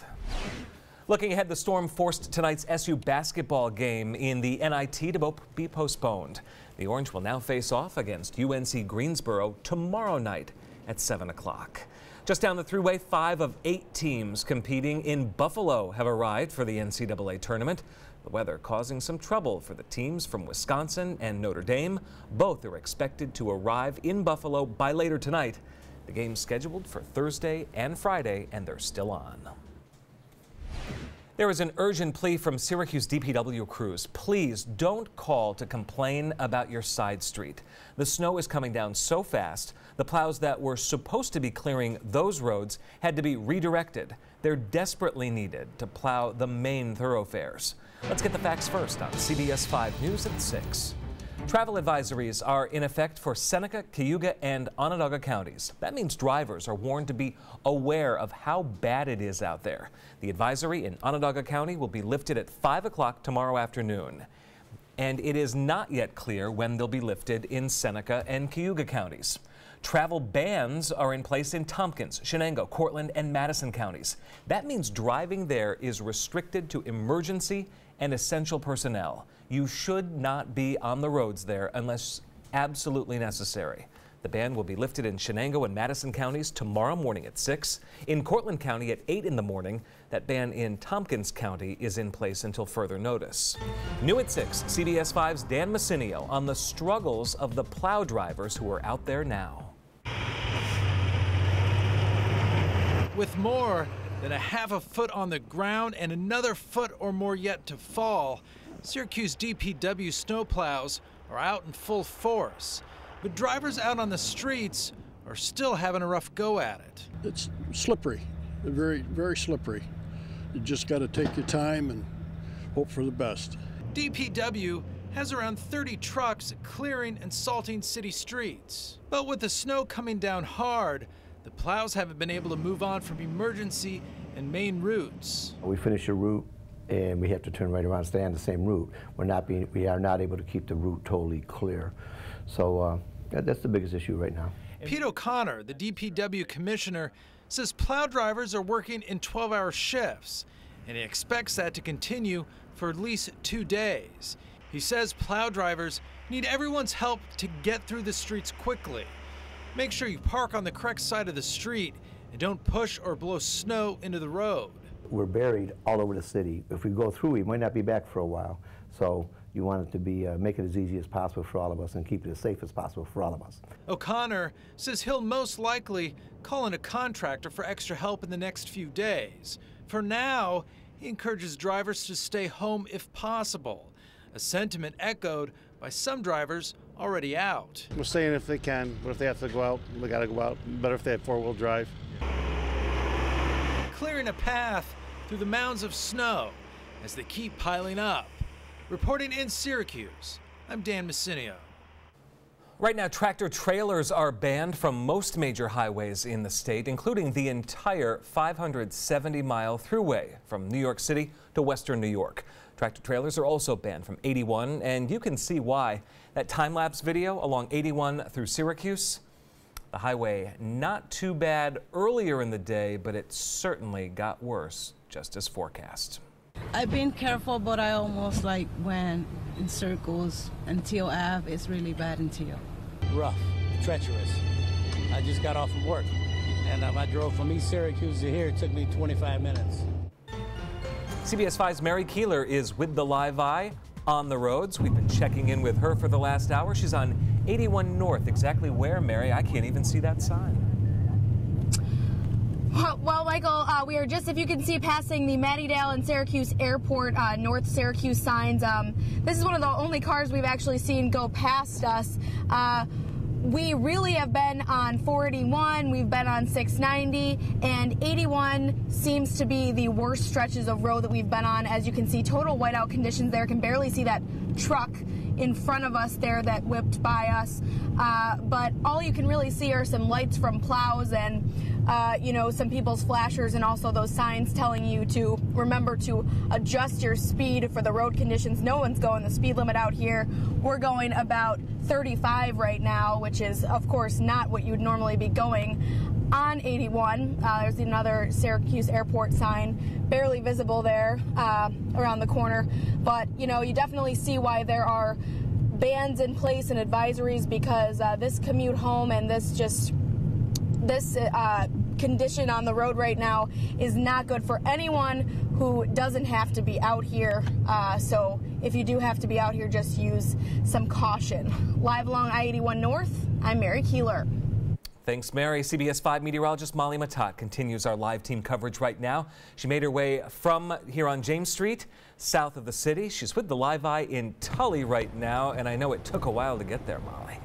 Looking ahead, the storm forced tonight's SU basketball game in the NIT to be postponed. The Orange will now face off against UNC Greensboro tomorrow night at 7 o'clock. Just down the thruway, 5 of 8 teams competing in Buffalo have arrived for the NCAA tournament. The weather causing some trouble for the teams from Wisconsin and Notre Dame. Both are expected to arrive in Buffalo by later tonight. The game's scheduled for Thursday and Friday, and they're still on. There is an urgent plea from Syracuse DPW crews. Please don't call to complain about your side street. The snow is coming down so fast, the plows that were supposed to be clearing those roads had to be redirected. They're desperately needed to plow the main thoroughfares. Let's get the facts first on CBS 5 News at 6. Travel advisories are in effect for Seneca, Cayuga, and Onondaga counties. That means drivers are warned to be aware of how bad it is out there. The advisory in Onondaga County will be lifted at 5 o'clock tomorrow afternoon. And it is not yet clear when they'll be lifted in Seneca and Cayuga counties. Travel bans are in place in Tompkins, Shenango, Cortland, and Madison counties. That means driving there is restricted to emergency and essential personnel. You should not be on the roads there unless absolutely necessary. The ban will be lifted in Shenango and Madison counties tomorrow morning at 6. In Cortland County at 8 in the morning. That ban in Tompkins County is in place until further notice. New at 6, CBS 5's Dan Messinio on the struggles of the plow drivers who are out there now. With more than a half a foot on the ground and another foot or more yet to fall, Syracuse DPW snowplows are out in full force. But drivers out on the streets are still having a rough go at it. It's slippery, very, very slippery. You just got to take your time and hope for the best. DPW has around 30 trucks clearing and salting city streets. But with the snow coming down hard, the plows haven't been able to move on from emergency and main routes. We finish a route and we have to turn right around and stay on the same route. We are not able to keep the route totally clear. So that's the biggest issue right now. Pete O'Connor, the DPW commissioner, says plow drivers are working in 12-hour shifts, and he expects that to continue for at least 2 days. He says plow drivers need everyone's help to get through the streets quickly. Make sure you park on the correct side of the street and don't push or blow snow into the road. We're buried all over the city. If we go through, we might not be back for a while. So you want it to be make it as easy as possible for all of us and keep it as safe as possible for all of us. O'Connor says he'll most likely call in a contractor for extra help in the next few days. For now, he encourages drivers to stay home if possible, a sentiment echoed by some drivers already out. We're saying if they can, but if they have to go out, they gotta go out. Better if they have four-wheel drive. Clearing a path through the mounds of snow as they keep piling up. Reporting in Syracuse, I'm Dan Messinio. Right now, tractor trailers are banned from most major highways in the state, including the entire 570-mile thruway from New York City to Western New York. Tractor trailers are also banned from 81, and you can see why. That time-lapse video along 81 through Syracuse, the highway not too bad earlier in the day, but it certainly got worse, just as forecast. I've been careful, but I almost like went in circles until Ave. It's really bad until. Rough, treacherous. I just got off from work, and I drove from East Syracuse to here. It took me 25 minutes. CBS 5's Mary Keeler is with the Live Eye on the roads. We've been checking in with her for the last hour. She's on 81 North. Exactly where, Mary? I can't even see that sign. Well, Michael, we are just, if you can see, passing the Mattydale and Syracuse Airport North Syracuse signs. This is one of the only cars we've actually seen go past us. We really have been on 481, we've been on 690, and 81 seems to be the worst stretches of road that we've been on. As you can see, total whiteout conditions there. Can barely see that truck in front of us there that whipped by us. But all you can really see are some lights from plows and you know, some people's flashers, and also those signs telling you to remember to adjust your speed for the road conditions. No one's going the speed limit out here. We're going about 35 right now, which is, of course, not what you would normally be going on 81. There's another Syracuse Airport sign, barely visible there around the corner. But, you know, you definitely see why there are bans in place and advisories, because this commute home and this condition on the road right now is not good for anyone who doesn't have to be out here. So if you do have to be out here, just use some caution. Live along I-81 North, I'm Mary Keeler. Thanks, Mary. CBS 5 meteorologist Molly Matat continues our live team coverage right now. She made her way from here on James Street, south of the city. She's with the Live Eye in Tully right now, and I know it took a while to get there, Molly.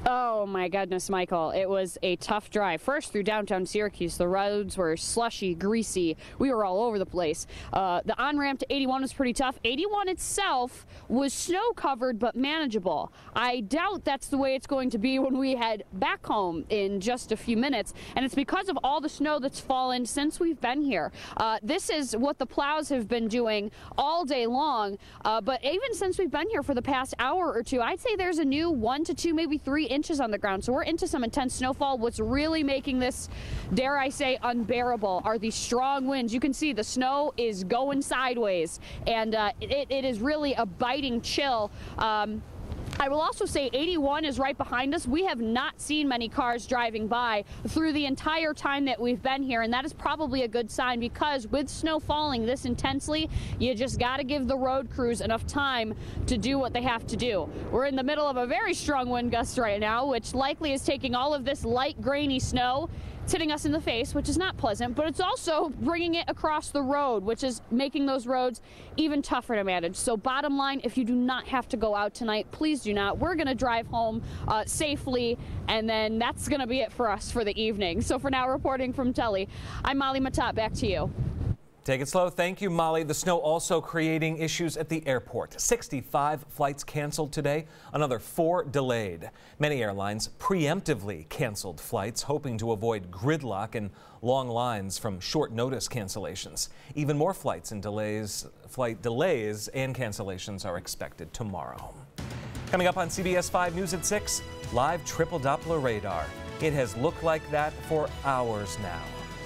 Oh my goodness, Michael. It was a tough drive. First through downtown Syracuse, the roads were slushy, greasy. We were all over the place. The on-ramp to 81 was pretty tough. 81 itself was snow-covered but manageable. I doubt that's the way it's going to be when we head back home in just a few minutes, and it's because of all the snow that's fallen since we've been here. This is what the plows have been doing all day long, but even since we've been here for the past hour or two, I'd say there's a new 1 to 2, maybe 3 inches on the ground. So we're into some intense snowfall. What's really making this, dare I say, unbearable are these strong winds. You can see the snow is going sideways, and it is really a biting chill. I will also say 81 is right behind us. We have not seen many cars driving by through the entire time that we've been here, and that is probably a good sign, because with snow falling this intensely, you just got to give the road crews enough time to do what they have to do. We're in the middle of a very strong wind gust right now, which likely is taking all of this light grainy snow. It's hitting us in the face, which is not pleasant, but it's also bringing it across the road, which is making those roads even tougher to manage. So bottom line, if you do not have to go out tonight, please do not. We're going to drive home safely, and then that's going to be it for us for the evening. So for now, reporting from Telly, I'm Molly Matat. Back to you. Take it slow. Thank you, Molly. The snow also creating issues at the airport. 65 flights canceled today, another 4 delayed. Many airlines preemptively canceled flights, hoping to avoid gridlock and long lines from short notice cancellations. Even more flight delays and cancellations are expected tomorrow. Coming up on CBS 5 News at 6, live triple Doppler radar. It has looked like that for hours now.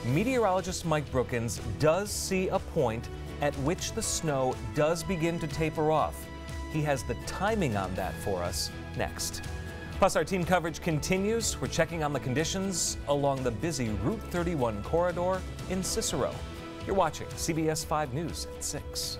Meteorologist Mike Brookins does see a point at which the snow does begin to taper off. He has the timing on that for us next. Plus, our team coverage continues. We're checking on the conditions along the busy Route 31 corridor in Cicero. You're watching CBS 5 News at 6.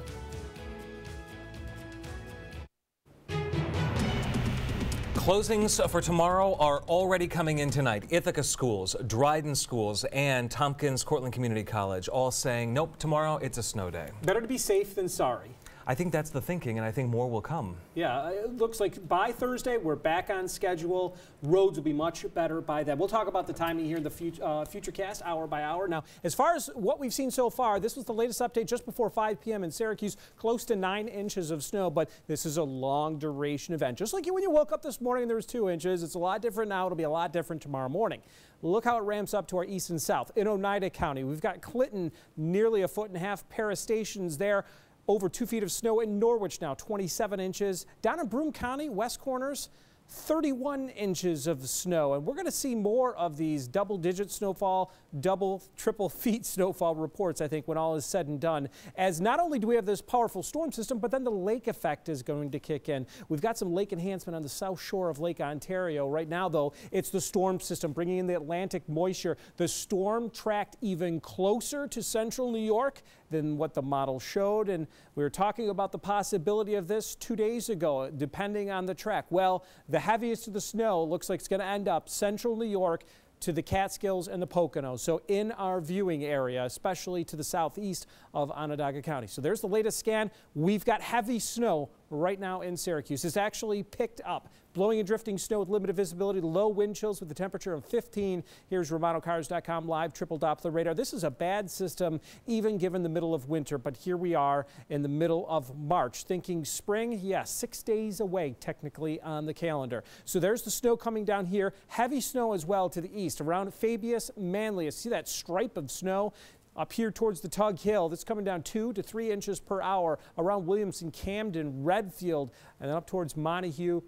Closings for tomorrow are already coming in tonight. Ithaca Schools, Dryden Schools, and Tompkins Cortland Community College all saying, nope, tomorrow it's a snow day. Better to be safe than sorry. I think that's the thinking, and I think more will come. Yeah, it looks like by Thursday we're back on schedule. Roads will be much better by then. We'll talk about the timing here in the Futurecast, hour by hour. Now, as far as what we've seen so far, this was the latest update just before 5 p.m. in Syracuse, close to 9 inches of snow, but this is a long duration event. Just like when you woke up this morning and there was 2 inches, it's a lot different now. It'll be a lot different tomorrow morning. Look how it ramps up to our east and south. In Oneida County, we've got Clinton, nearly 1.5 feet. Paris Station's there. Over 2 feet of snow in Norwich now, 27 inches. Down in Broome County, West Corners, 31 inches of snow. And we're going to see more of these double-digit snowfall, triple feet snowfall reports, I think, when all is said and done. As not only do we have this powerful storm system, but then the lake effect is going to kick in. We've got some lake enhancement on the south shore of Lake Ontario. Right now, though, it's the storm system bringing in the Atlantic moisture. The storm tracked even closer to central New York than what the model showed. And we were talking about the possibility of this 2 days ago, depending on the track. Well, the heaviest of the snow looks like it's going to end up central New York to the Catskills and the Poconos. So in our viewing area, especially to the southeast of Onondaga County. So there's the latest scan. We've got heavy snow right now in Syracuse. It's actually picked up. Blowing and drifting snow with limited visibility, low wind chills with a temperature of 15. Here's RomanoCars.com live triple Doppler radar. This is a bad system even given the middle of winter, but here we are in the middle of March. Thinking spring, yes, 6 days away technically on the calendar. So there's the snow coming down here. Heavy snow as well to the east around Fabius, Manlius. See that stripe of snow? Up here towards the Tug Hill, that's coming down 2 to 3 inches per hour around Williamson, Camden, Redfield, and then up towards Montague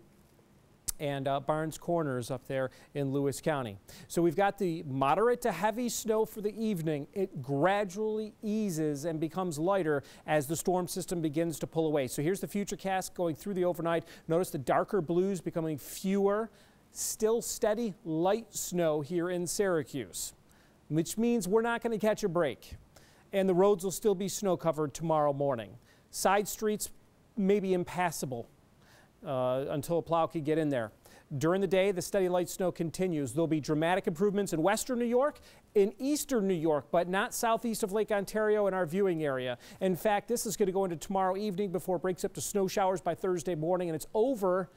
and Barnes Corners up there in Lewis County. So we've got the moderate to heavy snow for the evening. It gradually eases and becomes lighter as the storm system begins to pull away. So here's the Futurecast going through the overnight. Notice the darker blues becoming fewer. Still steady light snow here in Syracuse, which means we're not going to catch a break. And the roads will still be snow covered tomorrow morning. Side streets may be impassable until a plow can get in there. During the day, the steady light snow continues. There'll be dramatic improvements in western New York, in eastern New York, but not southeast of Lake Ontario in our viewing area. In fact, this is going to go into tomorrow evening before it breaks up to snow showers by Thursday morning, and it's over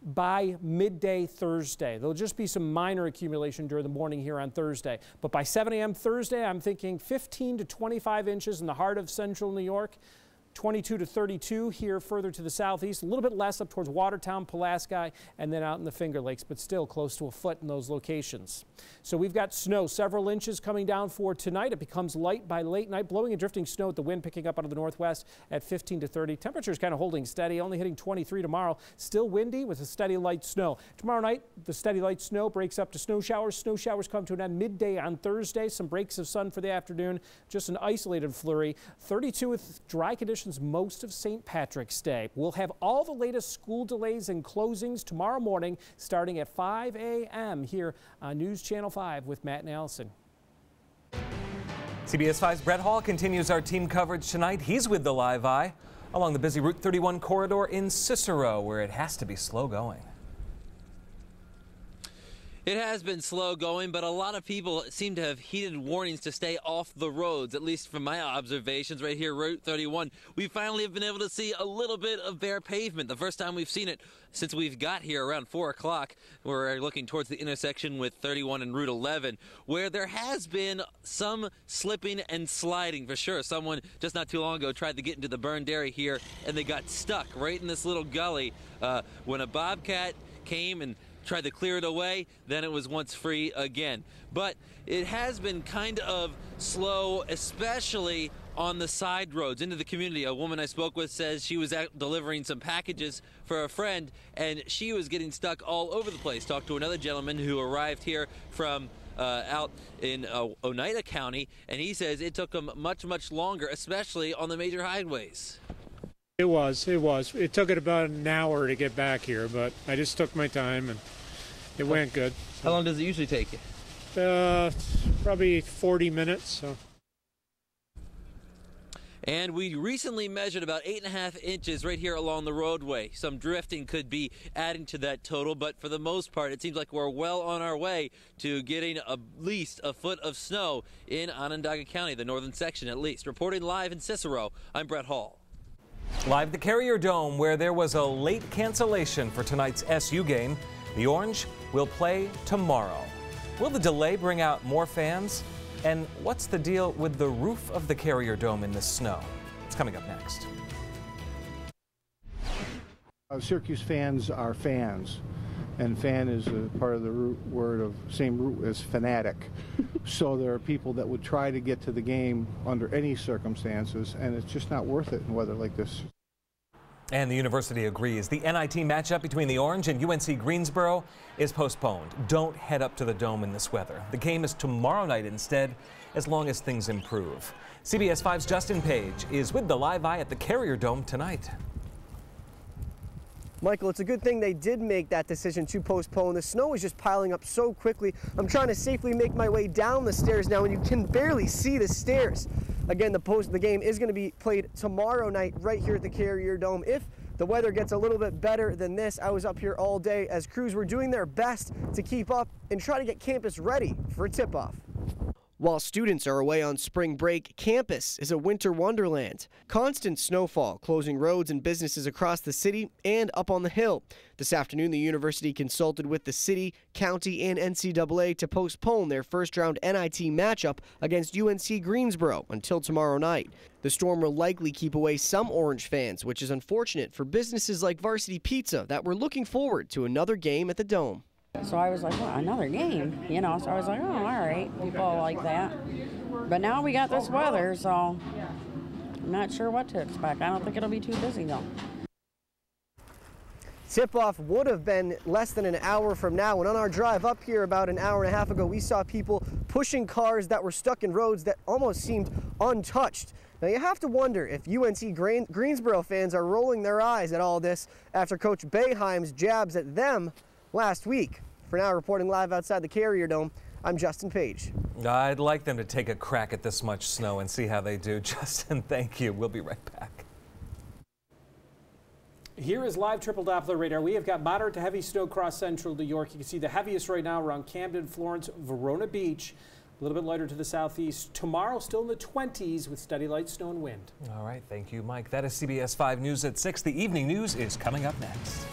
by midday Thursday. There'll just be some minor accumulation during the morning here on Thursday. But by 7 a.m. Thursday, I'm thinking 15 to 25 inches in the heart of central New York. 22 to 32 here further to the southeast, a little bit less up towards Watertown, Pulaski, and then out in the Finger Lakes, but still close to a foot in those locations. So we've got snow, several inches coming down for tonight. It becomes light by late night, blowing and drifting snow with the wind picking up out of the northwest at 15 to 30. Temperatures kind of holding steady, only hitting 23 tomorrow. Still windy with a steady light snow. Tomorrow night, the steady light snow breaks up to snow showers. Snow showers come to an end midday on Thursday. Some breaks of sun for the afternoon, just an isolated flurry. 32 with dry conditions most of St. Patrick's Day. We'll have all the latest school delays and closings tomorrow morning starting at 5 a.m. here on News Channel 5 with Matt and Allison. CBS 5's Brett Hall continues our team coverage tonight. He's with the Live Eye along the busy Route 31 corridor in Cicero, where it has to be slow going. It has been slow going, but a lot of people seem to have heeded warnings to stay off the roads, at least from my observations right here, Route 31. We finally have been able to see a little bit of bare pavement, the first time we've seen it since we've got here around 4 o'clock. We're looking towards the intersection with 31 and Route 11, where there has been some slipping and sliding for sure. Someone just not too long ago tried to get into the burned area here, and they got stuck right in this little gully. When a Bobcat came and tried to clear it away, then it was once free again. But it has been kind of slow, especially on the side roads into the community. A woman I spoke with says she was out delivering some packages for a friend, and she was getting stuck all over the place. Talked to another gentleman who arrived here from out in Oneida County, and he says it took him much longer, especially on the major highways. It was. It took it about an hour to get back here, but I just took my time and it went good. How long does it usually take you? Probably 40 minutes. So. And we recently measured about 8.5 inches right here along the roadway. Some drifting could be adding to that total, but for the most part, it seems like we're well on our way to getting at least a foot of snow in Onondaga County, the northern section at least. Reporting live in Cicero, I'm Brett Hall. Live at the Carrier Dome, where there was a late cancellation for tonight's SU game. The Orange will play tomorrow. Will the delay bring out more fans? And what's the deal with the roof of the Carrier Dome in the snow? It's coming up next. Syracuse fans are fans, and fan is a part of the root word of same root as fanatic. So there are people that would try to get to the game under any circumstances, and it's just not worth it in weather like this. And the university agrees. The NIT matchup between the Orange and UNC Greensboro is postponed. Don't head up to the Dome in this weather. The game is tomorrow night instead, as long as things improve. CBS 5's Justin Page is with the Live Eye at the Carrier Dome tonight. Michael, it's a good thing they did make that decision to postpone. The snow is just piling up so quickly. I'm trying to safely make my way down the stairs now, and you can barely see the stairs. Again, the game is going to be played tomorrow night right here at the Carrier Dome. If the weather gets a little bit better than this, I was up here all day as crews were doing their best to keep up and try to get campus ready for tip-off. While students are away on spring break, campus is a winter wonderland. Constant snowfall, closing roads and businesses across the city and up on the hill. This afternoon, the university consulted with the city, county, and NCAA to postpone their first-round NIT matchup against UNC Greensboro until tomorrow night. The storm will likely keep away some Orange fans, which is unfortunate for businesses like Varsity Pizza that were looking forward to another game at the Dome. So I was like, well, another game, you know, so I was like, oh, all right, people like that. But now we got this weather, so I'm not sure what to expect. I don't think it'll be too busy, though. Tip-off would have been less than an hour from now, and on our drive up here about an hour and a half ago, we saw people pushing cars that were stuck in roads that almost seemed untouched. Now you have to wonder if UNC Greensboro fans are rolling their eyes at all this after Coach Boeheim's jabs at them last week. For now, reporting live outside the Carrier Dome, I'm Justin Page. I'd like them to take a crack at this much snow and see how they do. Justin, thank you. We'll be right back. Here is live triple Doppler radar. We have got moderate to heavy snow across central New York. You can see the heaviest right now around Camden, Florence, Verona Beach. A little bit lighter to the southeast. Tomorrow, still in the 20s with steady light snow and wind. All right. Thank you, Mike. That is CBS 5 News at 6. The evening news is coming up next.